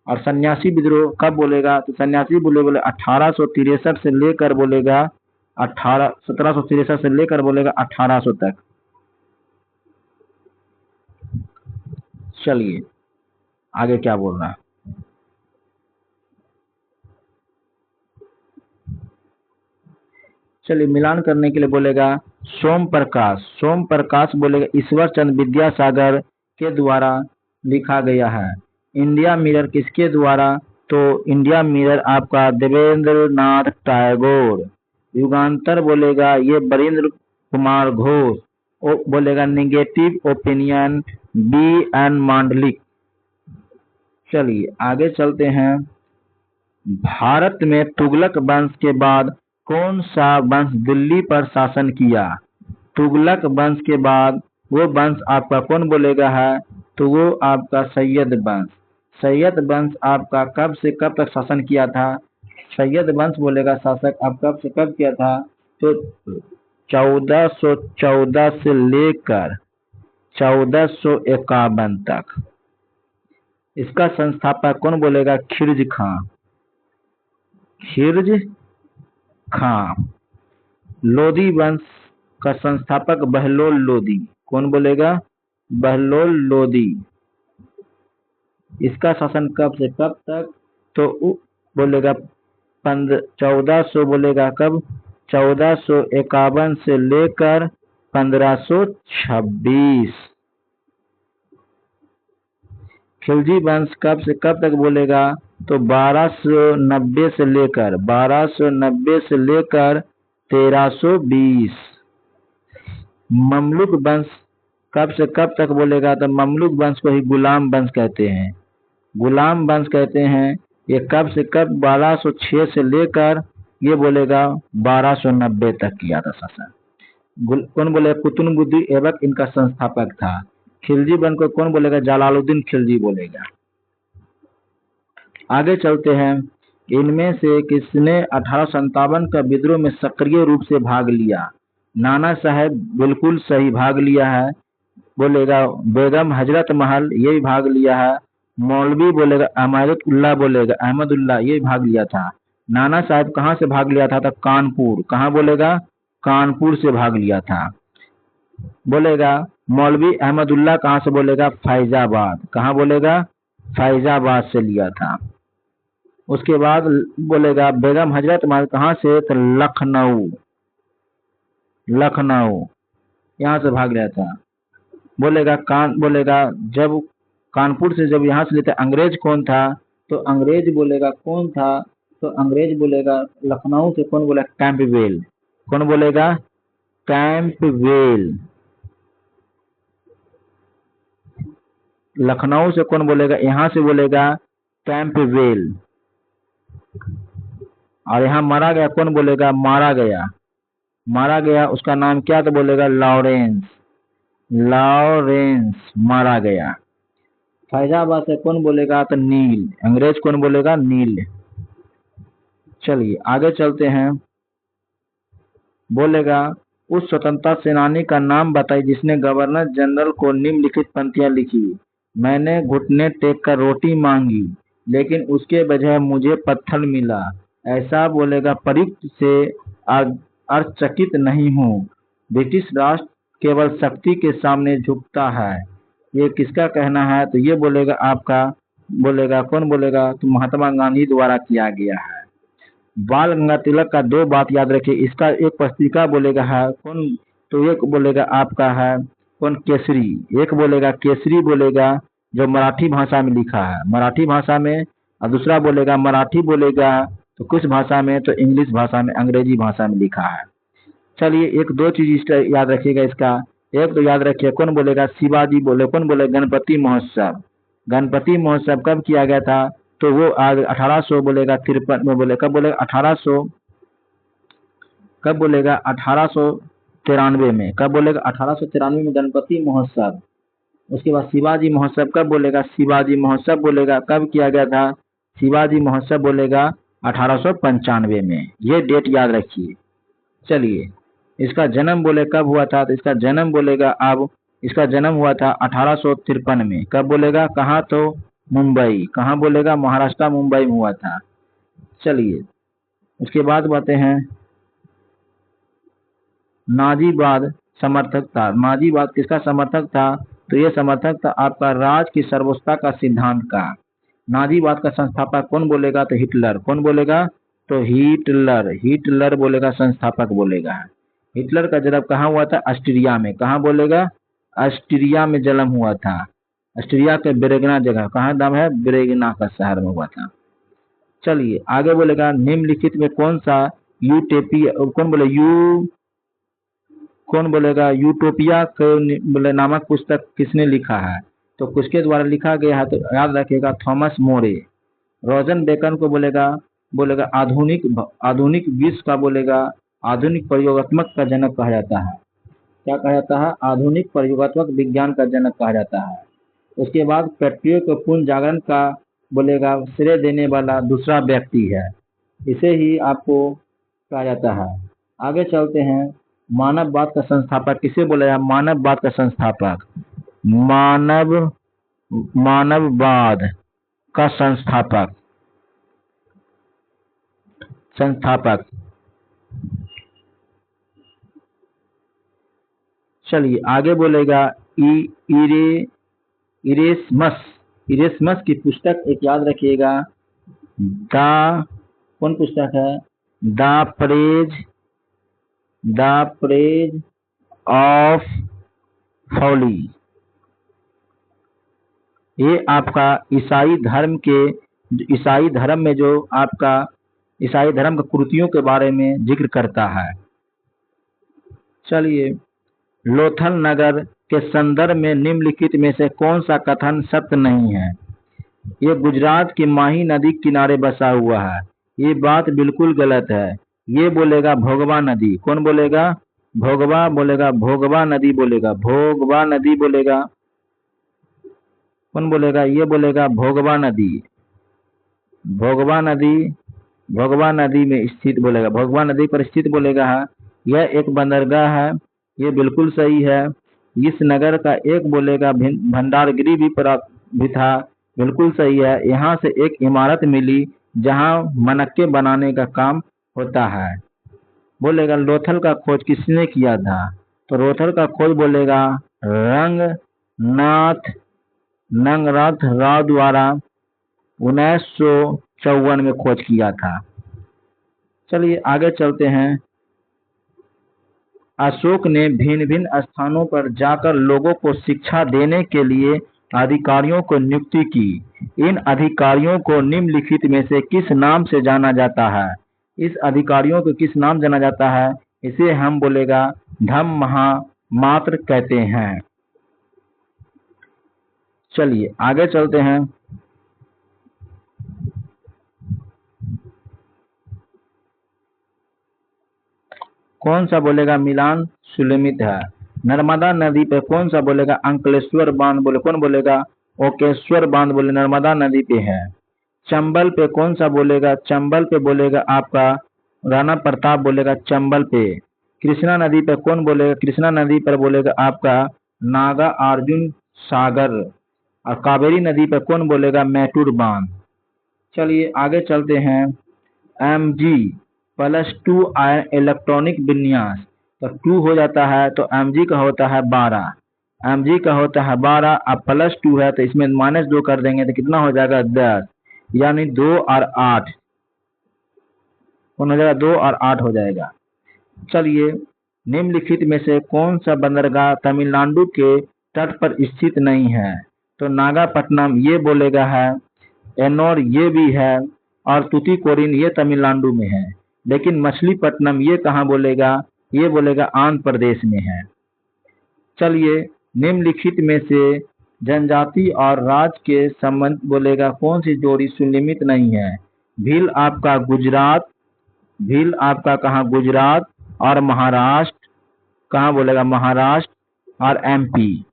और सन्यासी विद्रोह कब बोलेगा? तो सन्यासी विद्रोह बोले 1863 से लेकर बोलेगा 1763 से लेकर बोलेगा 1800 तक। चलिए आगे क्या बोल रहा है। चलिए मिलान करने के लिए बोलेगा सोम प्रकाश बोलेगा ईश्वर चंद्र विद्यासागर के द्वारा लिखा गया है। इंडिया मिरर किसके द्वारा? तो इंडिया मिरर आपका देवेंद्र नाथ टैगोर। युगांतर बोलेगा ये वरिंद्र कुमार घोष। बोलेगा निगेटिव ओपिनियन B.N. मांडलिक। चलिए आगे चलते हैं। भारत में तुगलक वंश के बाद कौन सा वंश दिल्ली पर शासन किया? तुगलक वंश के बाद वो वंश आपका कौन बोलेगा है? तो वो आपका सैयद वंश। सैयद वंश आपका कब से कब तक शासन किया था? सैयद वंश बोलेगा शासक अब कब से कब किया था? तो 1414 से लेकर 1451 तक। इसका संस्थापक कौन बोलेगा? खिलजी खां। लोधी वंश का संस्थापक बहलोल लोधी। कौन बोलेगा? बहलोल लोधी। इसका शासन कब से कब तक? तो बोलेगा 1400 बोलेगा कब? 1451 से लेकर 1526। खिलजी वंश कब से कब तक बोलेगा? तो 1290 से लेकर 1320। ममलुक वंश कब से कब तक बोलेगा? तो ममलुक वंश को ही गुलाम वंश कहते हैं। गुलाम वंश कहते हैं। ये कब से कब? 1206 से लेकर ये बोलेगा 1290 तक किया था शासन। कौन बोलेगा? कुतुबुद्दीन ऐबक इनका संस्थापक था। खिलजी वंश को कौन बोलेगा? जलालुद्दीन खिलजी बोलेगा। आगे चलते हैं। इनमें से किसने 1857 का विद्रोह में सक्रिय रूप से भाग लिया? नाना साहेब बिल्कुल सही भाग लिया है। बोलेगा बेगम हजरत महल ये भी भाग लिया है। मौलवी बोलेगा अहमदुल्ला ये भी भाग लिया था। नाना साहब कहाँ से भाग लिया था? तो कानपुर। कहाँ बोलेगा? कानपुर से भाग लिया था। बोलेगा मौलवी अहमदुल्ला कहाँ से बोलेगा? फैजाबाद। कहाँ बोलेगा? फैजाबाद से लिया था। उसके बाद बोलेगा बेगम हजरत महल कहाँ से? तो लखनऊ यहाँ से भाग लिया था। बोलेगा जब कानपुर से जब यहाँ से लेते अंग्रेज कौन था? तो अंग्रेज बोलेगा कौन था? तो अंग्रेज बोलेगा लखनऊ से कौन बोला? कैंपबेल। कौन बोलेगा? कैंपबेल। लखनऊ से कौन बोलेगा? यहाँ से बोलेगा कैंपबेल। और यहाँ मारा गया कौन बोलेगा? मारा गया उसका नाम क्या? तो बोलेगा लॉरेंस मारा गया। फैजाबाद से कौन बोलेगा? तो नील। अंग्रेज कौन बोलेगा? नील। चलिए आगे चलते हैं। बोलेगा उस स्वतंत्रता सेनानी का नाम बताइए जिसने गवर्नर जनरल को निम्नलिखित पंक्तियां लिखी। मैंने घुटने टेक कर रोटी मांगी लेकिन उसके बजाय मुझे पत्थर मिला। ऐसा बोलेगा प्रयुक्त से आश्चर्यचकित नहीं हूँ। ब्रिटिश राष्ट्र केवल शक्ति के सामने झुकता है। ये किसका कहना है? तो ये बोलेगा आपका, बोलेगा कौन बोलेगा? तो महात्मा गांधी द्वारा किया गया है। बाल गंगाधर तिलक का दो बात याद रखिए। इसका एक पत्रिका बोलेगा है कौन? तो एक बोलेगा आपका है कौन? केसरी। एक बोलेगा केसरी बोलेगा जो मराठी भाषा में लिखा है, मराठी भाषा में, और दूसरा बोलेगा मराठी बोलेगा तो कुछ भाषा में, तो इंग्लिश भाषा में, अंग्रेजी भाषा में लिखा है। चलिए एक दो चीज इसका याद रखिएगा। इसका एक तो याद रखिए कौन बोलेगा? शिवाजी बोले। कौन बोले? गणपति महोत्सव। गणपति महोत्सव कब किया गया था? तो वो आज 1800 बोलेगा 53 में बोले। कब बोलेगा? 1800। कब बोलेगा? 1893 में। कब बोलेगा? 1893 में गणपति महोत्सव। उसके बाद शिवाजी महोत्सव कब बोलेगा? शिवाजी महोत्सव बोलेगा कब किया गया था? शिवाजी महोत्सव बोलेगा 1895 में। ये डेट याद रखिए। चलिए इसका जन्म बोले कब हुआ था? तो इसका जन्म बोलेगा अब, इसका जन्म हुआ था 1853 में। कब बोलेगा? कहाँ? तो मुंबई। कहाँ बोलेगा? महाराष्ट्र मुंबई में हुआ था। चलिए उसके बाद बातें हैं नाजीवाद समर्थक था। नाजीवाद किसका समर्थक था? तो ये समर्थक था आपका राज की सर्वोच्चता का सिद्धांत का। नाजीवाद का संस्थापक कौन बोलेगा? तो हिटलर। कौन बोलेगा? तो हिटलर। हिटलर बोलेगा संस्थापक बोलेगा। हिटलर का जन्म कहाँ हुआ था? ऑस्ट्रिया में। कहाँ बोलेगा? ऑस्ट्रिया में जन्म हुआ था। ऑस्ट्रिया के ब्रेगना जगह, कहाँ नाम है? ब्रेगना का शहर में हुआ था। चलिए आगे बोलेगा निम्नलिखित में कौन सा यूटोपिया, कौन बोले यू, कौन बोलेगा यूटोपिया बोले नामक पुस्तक किसने लिखा है? तो किसके द्वारा लिखा गया है? तो याद रखिएगा थॉमस मोरे। रोजन बेकन को बोलेगा, बोलेगा आधुनिक विश्व का बोलेगा आधुनिक प्रयोगात्मक का जनक कहा जाता है। क्या कहा जाता है? आधुनिक प्रयोगात्मक विज्ञान का जनक कहा जाता है। उसके बाद पेट्रियो को पुनः जागरण का बोलेगा श्रेय देने वाला दूसरा व्यक्ति है। इसे ही आपको कहा जाता है। आगे चलते हैं मानववाद का संस्थापक किसे बोला जाए? मानववाद का संस्थापक, मानववाद का संस्थापक, चलिए आगे बोलेगा इरेस्मस की पुस्तक एक याद रखिएगा, कौन पुस्तक है? The Praise of Folly. ये आपका ईसाई धर्म में जो आपका ईसाई धर्म की कृतियों के बारे में जिक्र करता है। चलिए लोथल नगर के संदर्भ में निम्नलिखित में से कौन सा कथन सत्य नहीं है? ये गुजरात की माही नदी किनारे बसा हुआ है, ये बात बिल्कुल गलत है। ये बोलेगा भोगवा नदी। कौन बोलेगा? भोगवा बोलेगा, भोगवा नदी बोलेगा, भोगवा नदी बोलेगा। कौन बोलेगा? ये बोलेगा भोगवा नदी। भोगवा नदी में स्थित बोलेगा, भोगवा नदी पर स्थित बोलेगा। यह एक बंदरगाह है, ये बिल्कुल सही है। इस नगर का एक बोलेगा भंडारगिरी भी था, बिल्कुल सही है। यहाँ से एक इमारत मिली जहाँ मनक्के बनाने का काम होता है। बोलेगा लोथल का खोज किसने किया था? तो लोथल का खोज बोलेगा रंगनाथ राव द्वारा 1954 में खोज किया था। चलिए आगे चलते हैं। अशोक ने भिन्न भिन्न स्थानों पर जाकर लोगों को शिक्षा देने के लिए अधिकारियों को नियुक्ति की। इन अधिकारियों को निम्नलिखित में से किस नाम से जाना जाता है? इस अधिकारियों को किस नाम जाना जाता है? इसे हम बोलेगा धम्म महामात्र कहते हैं। चलिए आगे चलते हैं। कौन सा बोलेगा मिलान सुलेमित है? नर्मदा नदी पे कौन सा बोलेगा? अंकलेश्वर बांध बोले। कौन बोलेगा? ओकेश्वर बांध बोले नर्मदा नदी पे है। चंबल पे कौन सा बोलेगा? चंबल पे बोलेगा आपका राणा प्रताप बोलेगा चंबल पे। कृष्णा नदी पर कौन बोलेगा? कृष्णा नदी पर बोलेगा आपका नागा अर्जुन सागर। और कावेरी नदी पर कौन बोलेगा? मैटूर बांध। चलिए आगे चलते हैं। Mg+2 आयन इलेक्ट्रॉनिक विन्यास, तो 2 हो जाता है तो Mg का होता है 12। Mg का होता है 12, अब +2 है तो इसमें -2 कर देंगे तो कितना हो जाएगा? 10, यानी 2 और 8 कौन हो जाएगा? 2 और 8 हो जाएगा। चलिए, निम्नलिखित में से कौन सा बंदरगाह तमिलनाडु के तट पर स्थित नहीं है? तो नागापट्टनम ये बोलेगा है, एन्नोर ये भी है, और तूतीकोरिन ये तमिलनाडु में है। लेकिन मछलीपट्टनम ये कहाँ बोलेगा? ये बोलेगा आंध्र प्रदेश में है। चलिए, निम्नलिखित में से जनजाति और राज्य के संबंध बोलेगा कौन सी जोड़ी सुनियमित नहीं है? भील आपका गुजरात, भील आपका कहाँ? गुजरात, और महाराष्ट्र कहाँ बोलेगा? महाराष्ट्र और एमपी।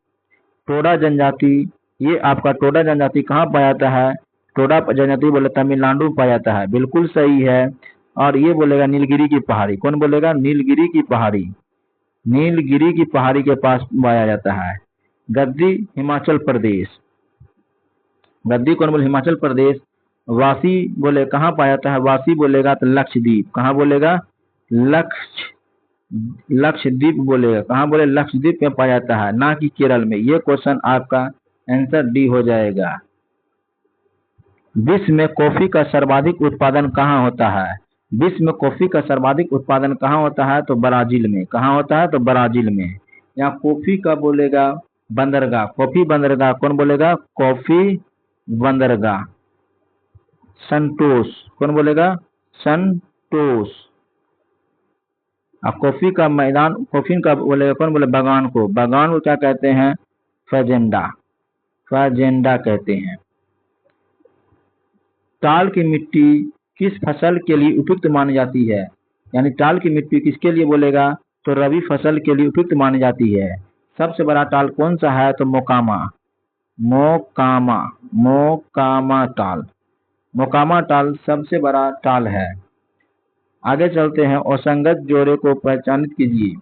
टोडा जनजाति, ये आपका टोडा जनजाति कहाँ पाया जाता है? टोडा जनजाति बोले तमिलनाडु में पाया जाता है, बिल्कुल सही है। और ये बोलेगा नीलगिरी की पहाड़ी, कौन बोलेगा? नीलगिरी की पहाड़ी, नीलगिरी की पहाड़ी के पास पाया जाता है। गद्दी हिमाचल प्रदेश, गद्दी कौन बोले? हिमाचल प्रदेश। वासी बोले कहाँ पाया जाता है? वासी बोलेगा तो लक्षद्वीप, कहाँ बोलेगा? लक्षद्वीप बोलेगा, कहाँ बोले? लक्षद्वीप में पाया जाता है, ना कि केरल में। ये क्वेश्चन आपका आंसर डी हो जाएगा। विश्व में कॉफी का सर्वाधिक उत्पादन कहाँ होता है? विश्व में कॉफी का सर्वाधिक उत्पादन कहाँ होता है? तो ब्राजील में। कहाँ होता है? तो ब्राजील में। यहाँ कॉफी का बोलेगा बंदरगाह, कॉफी बंदरगाह कौन बोलेगा? कॉफी बंदरगाह संतोष, कौन बोलेगा? संतोष। कॉफी का मैदान, कॉफी का बोलेगा कौन? बोले बागान को, बागान को क्या कहते हैं? फजेंडा, फजेंडा कहते हैं। टाल की मिट्टी किस फसल के लिए उपयुक्त मानी जाती है? यानी टाल की मिट्टी किसके लिए बोलेगा? तो रबी फसल के लिए उपयुक्त मानी जाती है। सबसे बड़ा टाल कौन सा है? तो मोकामा, मोकामा, मोकामा टाल, मोकामा टाल सबसे बड़ा टाल है। आगे चलते हैं। असंगत जोड़े को पहचानित कीजिए।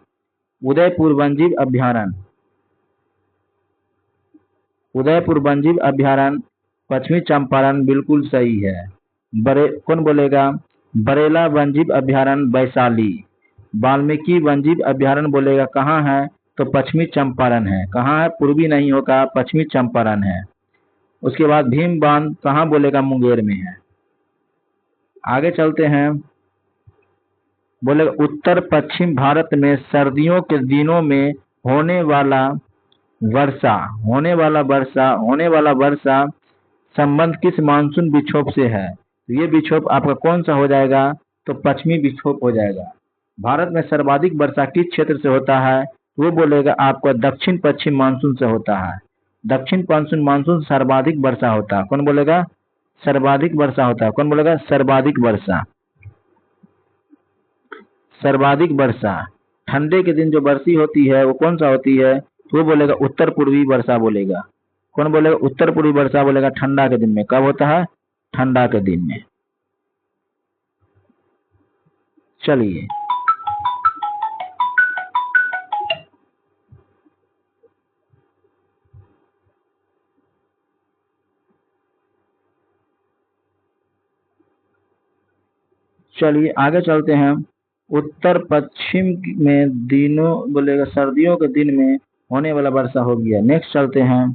उदयपुर वन्यजीव अभ्यारण्य, उदयपुर वन्यजीव अभ्यारण्य पश्चिमी चंपारण, बिल्कुल सही है। कौन बोलेगा? बरेला वन्यजीव अभ्यारण्य वैशाली। वाल्मीकि वन्यजीव अभ्यारण्य बोलेगा कहाँ है? तो पश्चिमी चंपारण है। कहाँ है? पूर्वी नहीं होगा, पश्चिमी चंपारण है। उसके बाद भीम बांध कहाँ बोलेगा? मुंगेर में है। आगे चलते हैं। बोलेगा उत्तर पश्चिम भारत में सर्दियों के दिनों में होने वाला वर्षा, होने वाला वर्षा संबंध किस मानसून विक्षोभ से है? तो ये विक्षोभ आपका कौन सा हो जाएगा? तो पश्चिमी विक्षोभ हो जाएगा। भारत में सर्वाधिक वर्षा किस क्षेत्र से होता है? वो बोलेगा आपका दक्षिण पश्चिम मानसून से होता है। दक्षिण पश्चिम मानसून से सर्वाधिक वर्षा होता है, कौन बोलेगा? सर्वाधिक वर्षा होता है, कौन बोलेगा? सर्वाधिक वर्षा, सर्वाधिक वर्षा। ठंडे के दिन जो वर्षी होती है वो कौन सा होती है? तो वो बोलेगा उत्तर पूर्वी वर्षा बोलेगा, कौन बोलेगा? उत्तर पूर्वी वर्षा बोलेगा ठंडा के दिन में। कब होता है? ठंडा के दिन में। चलिए चलिए आगे चलते हैं। उत्तर पश्चिम में दिनों बोलेगा सर्दियों के दिन में होने वाला वर्षा हो गया। नेक्स्ट चलते हैं।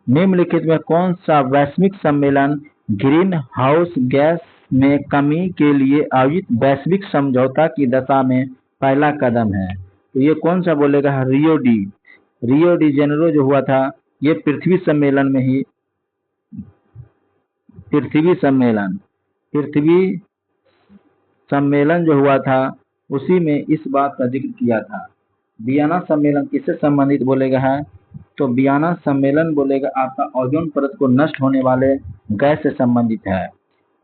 निम्नलिखित में कौन सा वैश्विक सम्मेलन ग्रीन हाउस गैस में कमी के लिए आयोजित वैश्विक समझौता की दिशा में पहला कदम है? तो ये कौन सा बोलेगा? रियो डी जेनेरो जो हुआ था, ये पृथ्वी सम्मेलन में ही, पृथ्वी सम्मेलन जो हुआ था उसी में इस बात का जिक्र किया था। वियना सम्मेलन किससे संबंधित बोलेगा है? तो वियना सम्मेलन बोलेगा आपका ओजोन परत को नष्ट होने वाले गैस से संबंधित है।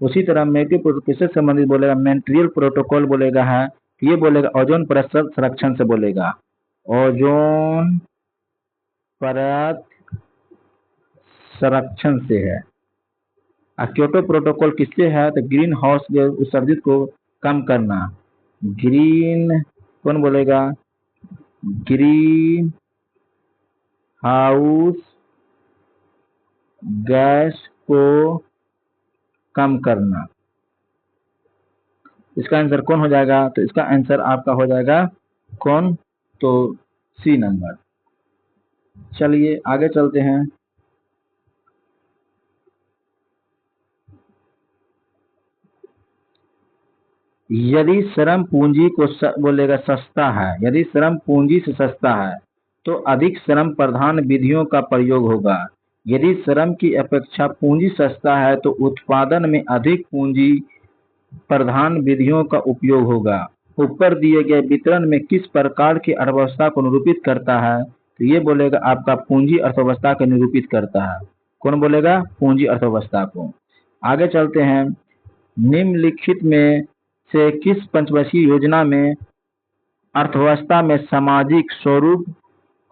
उसी तरह मैक्री प्रोटोकॉल किससे संबंधित बोलेगा? मॉन्ट्रियल प्रोटोकॉल बोलेगा है, ये बोलेगा ओजोन परत संरक्षण से बोलेगा, ओजोन परत संरक्षण से है। क्योटो प्रोटोकॉल किससे है? तो ग्रीन हाउस उत्सर्जित को कम करना। ग्रीन, कौन बोलेगा? ग्रीन हाउस गैस को कम करना। इसका आंसर कौन हो जाएगा? तो इसका आंसर आपका हो जाएगा कौन? तो सी नंबर। चलिए आगे चलते हैं। यदि श्रम पूंजी को बोलेगा सस्ता है, यदि श्रम पूंजी से सस्ता है तो अधिक श्रम प्रधान विधियों का प्रयोग होगा। यदि श्रम की अपेक्षा पूंजी सस्ता है तो उत्पादन में अधिक पूंजी प्रधान विधियों का उपयोग होगा। ऊपर दिए गए वितरण में किस प्रकार की अर्थव्यवस्था को निरूपित करता है? तो ये बोलेगा आपका पूंजी अर्थव्यवस्था को निरूपित करता है। कौन बोलेगा? पूंजी अर्थव्यवस्था को। आगे चलते हैं। निम्नलिखित में से किस पंचवर्षीय योजना में अर्थव्यवस्था में सामाजिक स्वरूप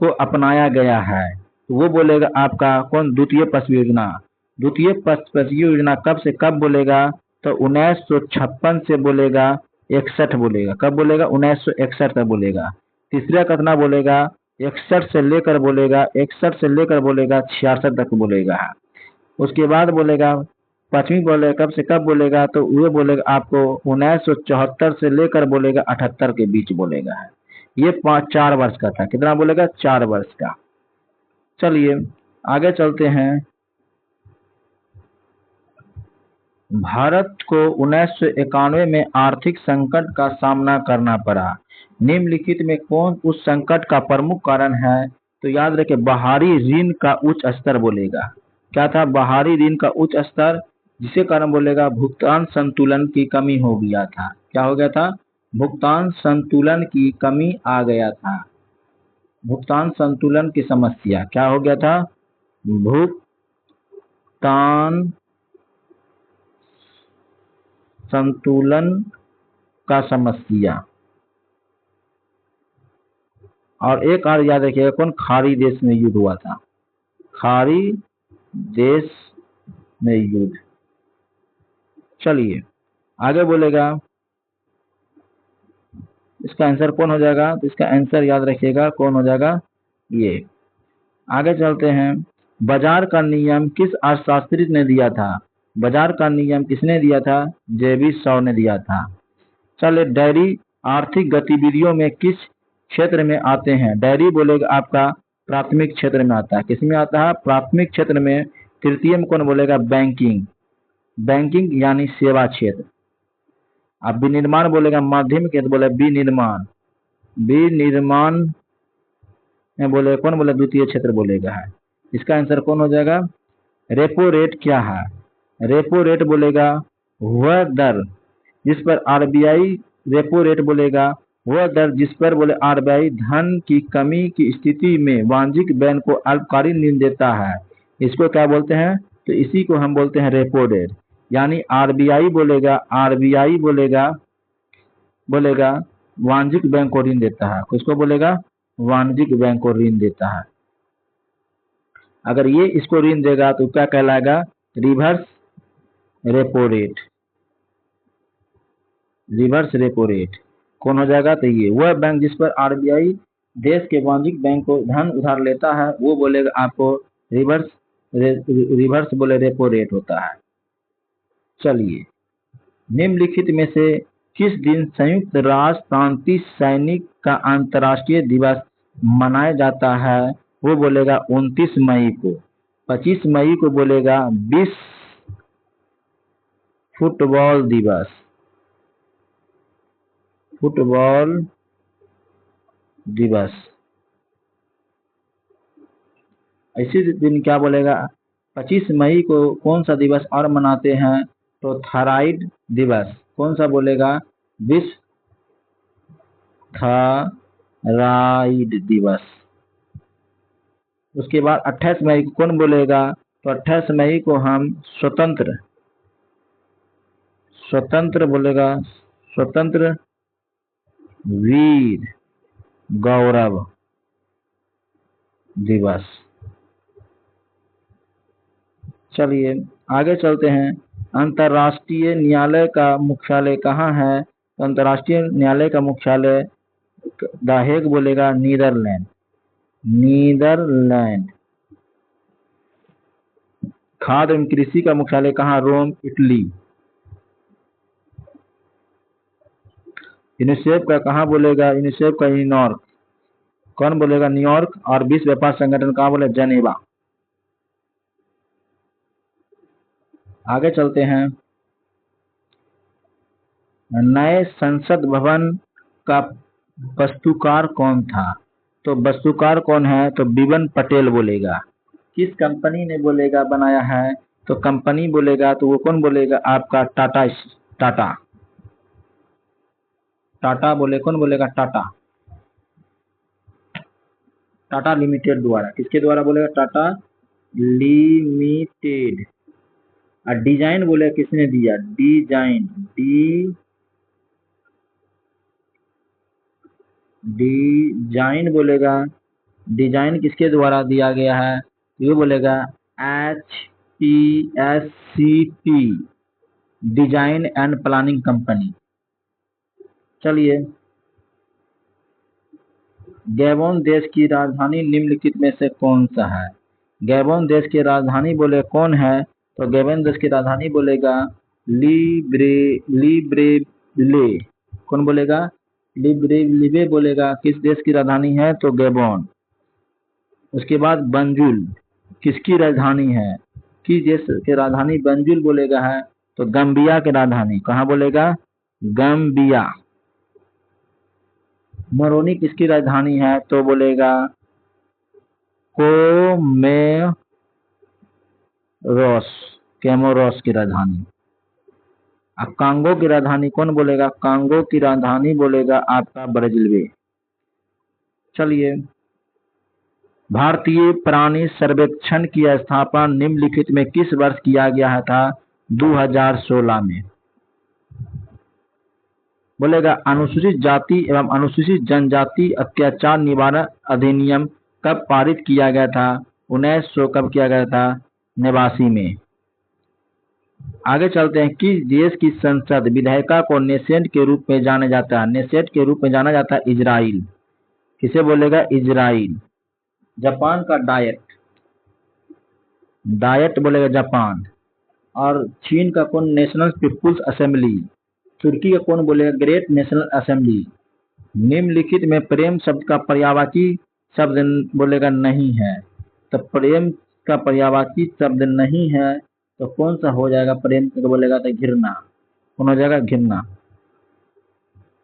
को अपनाया गया है? तो वो बोलेगा आपका कौन? द्वितीय पंचवर्षीय योजना। द्वितीय पंचवर्षीय योजना कब से कब बोलेगा? तो 1956 से बोलेगा 61 बोलेगा। कब बोलेगा? 1961 तक बोलेगा। तीसरा कितना बोलेगा? 61 से लेकर बोलेगा 61 से लेकर बोलेगा 66 तक बोलेगा। उसके बाद बोलेगा पांचवी बोलेगा कब से कब बोलेगा? तो वो बोलेगा आपको 1974 से लेकर बोलेगा 78 के बीच बोलेगा है। ये 4 वर्ष का था। कितना बोलेगा? 4 वर्ष का। चलिए आगे चलते हैं। भारत को 1991 में आर्थिक संकट का सामना करना पड़ा। निम्नलिखित में कौन उस संकट का प्रमुख कारण है? तो याद रखें बाहरी ऋण का उच्च स्तर बोलेगा। क्या था? बाहरी ऋण का उच्च स्तर, जिसे कारण बोलेगा भुगतान संतुलन की कमी हो गया था। क्या हो गया था? भुगतान संतुलन की कमी आ गया था। भुगतान संतुलन की समस्या क्या हो गया था? भुगतान संतुलन का समस्या। और एक और याद रखिएगा कौन? खाड़ी देश में युद्ध हुआ था। खाड़ी देश में युद्ध। चलिए आगे बोलेगा इसका आंसर कौन हो जाएगा? तो इसका आंसर याद रखिएगा कौन हो जाएगा? ये। आगे चलते हैं। बाजार का नियम किस अर्थशास्त्री ने दिया था? बाजार का नियम किसने दिया था? जेबी शॉ ने दिया था। चलिए डेयरी आर्थिक गतिविधियों में किस क्षेत्र में आते हैं? डेयरी बोलेगा आपका प्राथमिक क्षेत्र में आता है। किसमें आता है? प्राथमिक क्षेत्र में। तृतीय में कौन बोलेगा? बैंकिंग। बैंकिंग यानी सेवा क्षेत्र। अब विनिर्माण बोलेगा माध्यम के, तो बोले विनिर्माण। विनिर्माण में बोले कौन बोले? द्वितीय क्षेत्र बोलेगा है। इसका आंसर कौन हो जाएगा? रेपो रेट क्या है? रेपो रेट बोलेगा वह दर जिस पर आरबीआई, रेपो रेट बोलेगा वह दर जिस पर बोले आरबीआई धन की कमी की स्थिति में वाणिज्यिक बैंक को अल्पकालीन ऋण देता है। इसको क्या बोलते हैं? तो इसी को हम बोलते हैं रेपो रेट। यानी आरबीआई बोलेगा बोलेगा वाणिज्यिक बैंक को ऋण देता है। किसको बोलेगा? वाणिज्यिक बैंक को ऋण देता है। अगर ये इसको ऋण देगा तो क्या कहलाएगा? Reverse repo rate. Reverse repo rate कौन हो जाएगा? तो ये वह बैंक जिस पर आरबीआई देश के वाणिज्यिक बैंक को धन उधार लेता है वो बोलेगा आपको रिवर्स बोले रेपो रेट होता है। चलिए निम्नलिखित में से किस दिन संयुक्त राष्ट्र शांति सैनिक का अंतर्राष्ट्रीय दिवस मनाया जाता है? वो बोलेगा 29 मई को। 25 मई को बोलेगा विश्व फुटबॉल दिवस। फुटबॉल दिवस। इसी दिन क्या बोलेगा? 25 मई को कौन सा दिवस और मनाते हैं? तो थायराइड दिवस। कौन सा बोलेगा? विश्व थायराइड दिवस। उसके बाद 28 मई को कौन बोलेगा? तो 28 मई को हम स्वतंत्र बोलेगा स्वतंत्र वीर गौरव दिवस। चलिए आगे चलते हैं। अंतर्राष्ट्रीय न्यायालय का मुख्यालय कहाँ है? तो अंतर्राष्ट्रीय न्यायालय का मुख्यालय द हेग बोलेगा नीदरलैंड, नीदरलैंड। खाद्य एवं कृषि का मुख्यालय कहाँ? रोम, इटली। यूनिसेफ का कहाँ बोलेगा? यूनिसेफ का न्यूयॉर्क। कौन बोलेगा? न्यूयॉर्क। और विश्व व्यापार संगठन कहाँ बोले? जेनेवा। आगे चलते हैं। नए संसद भवन का वास्तुकार कौन था? तो वास्तुकार कौन है? तो बिबन पटेल बोलेगा। किस कंपनी ने बोलेगा बनाया है? तो कंपनी बोलेगा तो वो कौन बोलेगा? आपका टाटा, टाटा, टाटा बोले। कौन बोलेगा? टाटा, टाटा लिमिटेड द्वारा। किसके द्वारा बोलेगा? टाटा लिमिटेड। और डिजाइन बोले किसने दिया? डिजाइन, डिजाइन बोलेगा। डिजाइन किसके द्वारा दिया गया है? ये बोलेगा HPSCT, design and planning company. चलिए, गैबोन देश की राजधानी निम्नलिखित में से कौन सा है? गैबोन देश की राजधानी बोले कौन है? तो गैबोन देश की राजधानी बोलेगा लिब्रेविले। कौन बोलेगा? लिब्रेविले बोलेगा। किस देश की राजधानी है? तो गैबोन। उसके बाद बंजुल किसकी राजधानी है? किस देश की राजधानी बंजुल बोलेगा है? तो गम्बिया की राजधानी। कहाँ बोलेगा? गम्बिया। मोरोनी किसकी राजधानी है? तो बोलेगा कोमोरोस, कैमोरोस की राजधानी। अब कांगो की राजधानी कौन बोलेगा? कांगो की राजधानी बोलेगा आपका ब्राजीलिया। चलिए, भारतीय प्राणी सर्वेक्षण की स्थापना निम्नलिखित में किस वर्ष किया गया था? 2016 में। बोलेगा अनुसूचित जाति एवं अनुसूचित जनजाति अत्याचार निवारण अधिनियम कब पारित किया गया था? 1900 कब किया गया था? 89 में। आगे चलते हैं। किस देश की संसद विधायिका को नेसेट के रूप में जाना जाता है? नेसेट के रूप में जाना जाता है इजराइल। किसे बोलेगा? इजराइल। जापान का डायट, डायट बोलेगा जापान। और चीन का कौन? National people's assembly. तुर्की का कौन बोलेगा? Great national assembly. निम्नलिखित में प्रेम शब्द का पर्यायवाची शब्द बोलेगा नहीं है। तो प्रेम का पर्यायवाची शब्द नहीं है तो कौन सा हो जाएगा? प्रेम का बोलेगा तो घृणा। कौन हो जाएगा? घृणा।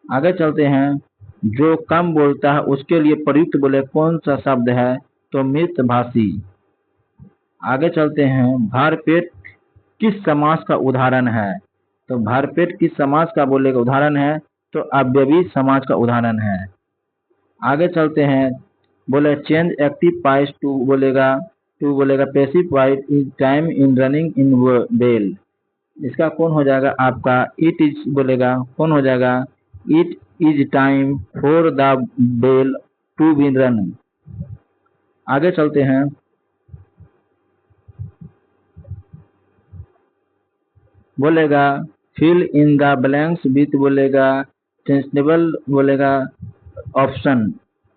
आगे चलते हैं। जो कम बोलता है उसके लिए प्रयुक्त बोले कौन सा शब्द है? तो मृतभाषी। आगे चलते हैं। भरपेट किस समास का उदाहरण है? तो भरपेट किस समास का बोलेगा उदाहरण है? तो अव्ययी समास का उदाहरण है। आगे चलते हैं। बोले चेंज एक्टिव पाइस टू बोलेगा, टू बोलेगा passive voice is time in running in bell. इसका कौन हो जाएगा? आपका इट इज बोलेगा। कौन हो जाएगा? It is time for the bell to be run. आगे चलते हैं। बोलेगा fill in the blanks with बोलेगा टेंसेबल बोलेगा ऑप्शन।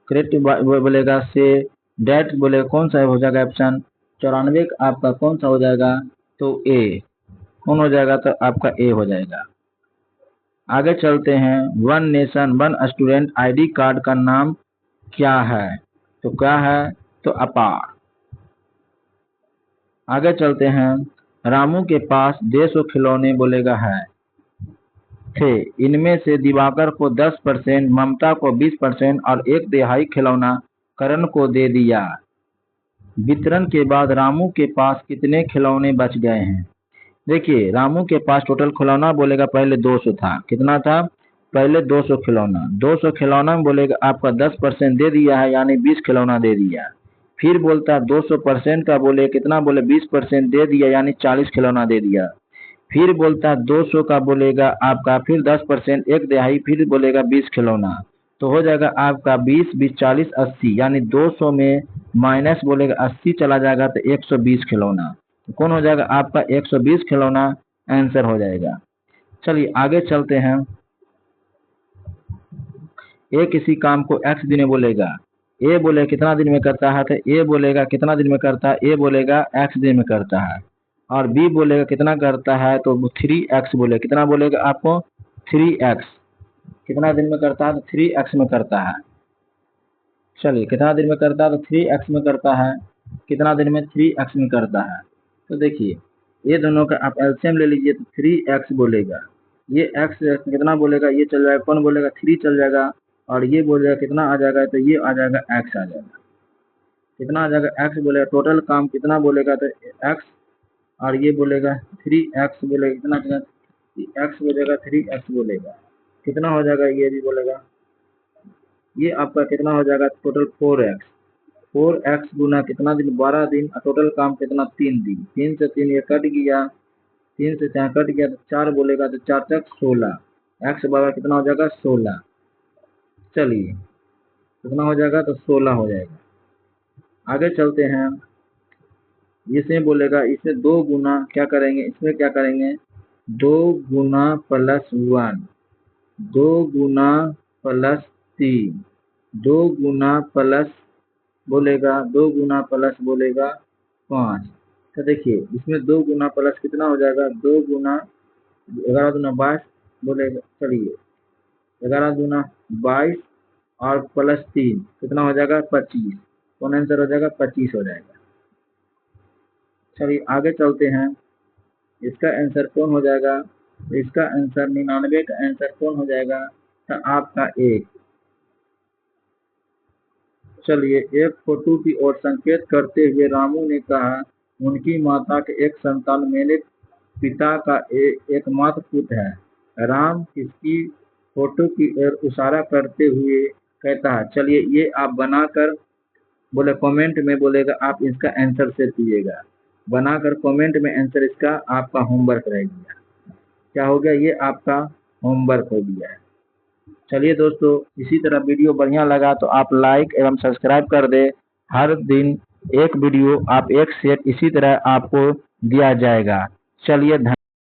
करेक्ट बोलेगा से डेट बोलेगा कौन सा हो जाएगा? ऑप्शन 94 आपका कौन सा हो जाएगा? तो ए। कौन हो जाएगा? तो आपका ए हो जाएगा। आगे चलते हैं। One nation one student ID card का नाम क्या है? तो क्या है? तो अपार। आगे चलते हैं। रामू के पास 150 खिलौने बोलेगा है थे। इनमें से दिवाकर को 10%, ममता को 20% और 1/3 खिलौना करण को दे दिया। वितरण के बाद रामू के पास कितने खिलौने बच गए हैं? देखिए, रामू के पास टोटल खिलौना बोलेगा पहले 200 था। कितना था? पहले 200 खिलौना। 200 खिलौना में बोलेगा आपका 10% दे दिया है, यानी 20 खिलौना दे दिया। फिर बोलता 200% का बोले कितना? बोले 20% दे दिया, यानी 40 खिलौना दे दिया। फिर बोलता 200 का बोलेगा आपका फिर 10%, 1/3, फिर बोलेगा 20 खिलौना। तो हो जाएगा आपका 20, 20, 40, 80, यानी 200 में माइनस बोलेगा 80 चला जाएगा तो 120 खिलौना। तो कौन हो जाएगा? आपका 120 खिलौना आंसर हो जाएगा। चलिए आगे चलते हैं। ए किसी काम को x दिन में बोलेगा, ए बोले कितना दिन में करता है तो ए बोलेगा कितना दिन में करता है, ए बोलेगा x दिन में करता है। और बी बोलेगा कितना करता है तो 3x बोले, कितना बोलेगा आपको 3x, कितना दिन में करता है तो 3x में करता है। चलिए कितना दिन में करता है तो 3x में करता है, कितना दिन में 3x में करता है। तो देखिए ये दोनों का आप एलसीएम ले लीजिए तो 3x बोलेगा, ये x कितना बोलेगा, ये चल जाएगा, कौन बोलेगा 3 चल जाएगा, और ये बोलेगा कितना आ जाएगा तो ये आ जाएगा x आ जाएगा, कितना आ जाएगा x बोलेगा। टोटल काम कितना बोलेगा तो x, और ये बोलेगा 3x बोलेगा, कितना कितना x बोलेगा 3x बोलेगा, कितना हो जाएगा ये भी बोलेगा, ये आपका कितना हो जाएगा टोटल 4x गुना कितना दिन 12 दिन, टोटल काम कितना 3 दिन, 3 से 3 ये कट गया, 3 से 4 कट गया तो 4 बोलेगा तो 4 तक 16, x बराबर कितना हो जाएगा 16। चलिए कितना हो जाएगा तो 16 हो जाएगा। आगे चलते हैं, इसमें बोलेगा इसे 2 गुना क्या करेंगे, इसमें क्या करेंगे 2 गुना प्लस 1, 2 गुना प्लस 3, 2 गुना प्लस बोलेगा 2 गुना प्लस बोलेगा 5। तो देखिए इसमें 2 गुना प्लस कितना हो जाएगा, 2 गुना 11 दूना 22 बोलेगा, चलिए 11 दूना 22 और प्लस 3 कितना हो जाएगा 25, कौन आंसर हो जाएगा 25 हो जाएगा। चलिए आगे चलते हैं, इसका आंसर कौन हो जाएगा, इसका आंसर 99 का आंसर कौन हो जाएगा तो आपका 1। चलिए एक फोटो की ओर संकेत करते हुए रामू ने कहा, उनकी माता के एक संतान मेरे पिता का एकमात्र पुत्र है। राम किसकी फोटो की ओर इशारा करते हुए कहता है। चलिए ये आप बनाकर बोले कमेंट में बोलेगा, आप इसका आंसर शेयर कीजिएगा, बनाकर कमेंट में आंसर इसका आपका होमवर्क रहेगा। क्या हो गया, ये आपका होमवर्क हो गया है। चलिए दोस्तों, इसी तरह वीडियो बढ़िया लगा तो आप लाइक एवं सब्सक्राइब कर दे। हर दिन एक वीडियो आप एक सेट इसी तरह आपको दिया जाएगा। चलिए धन्यवाद।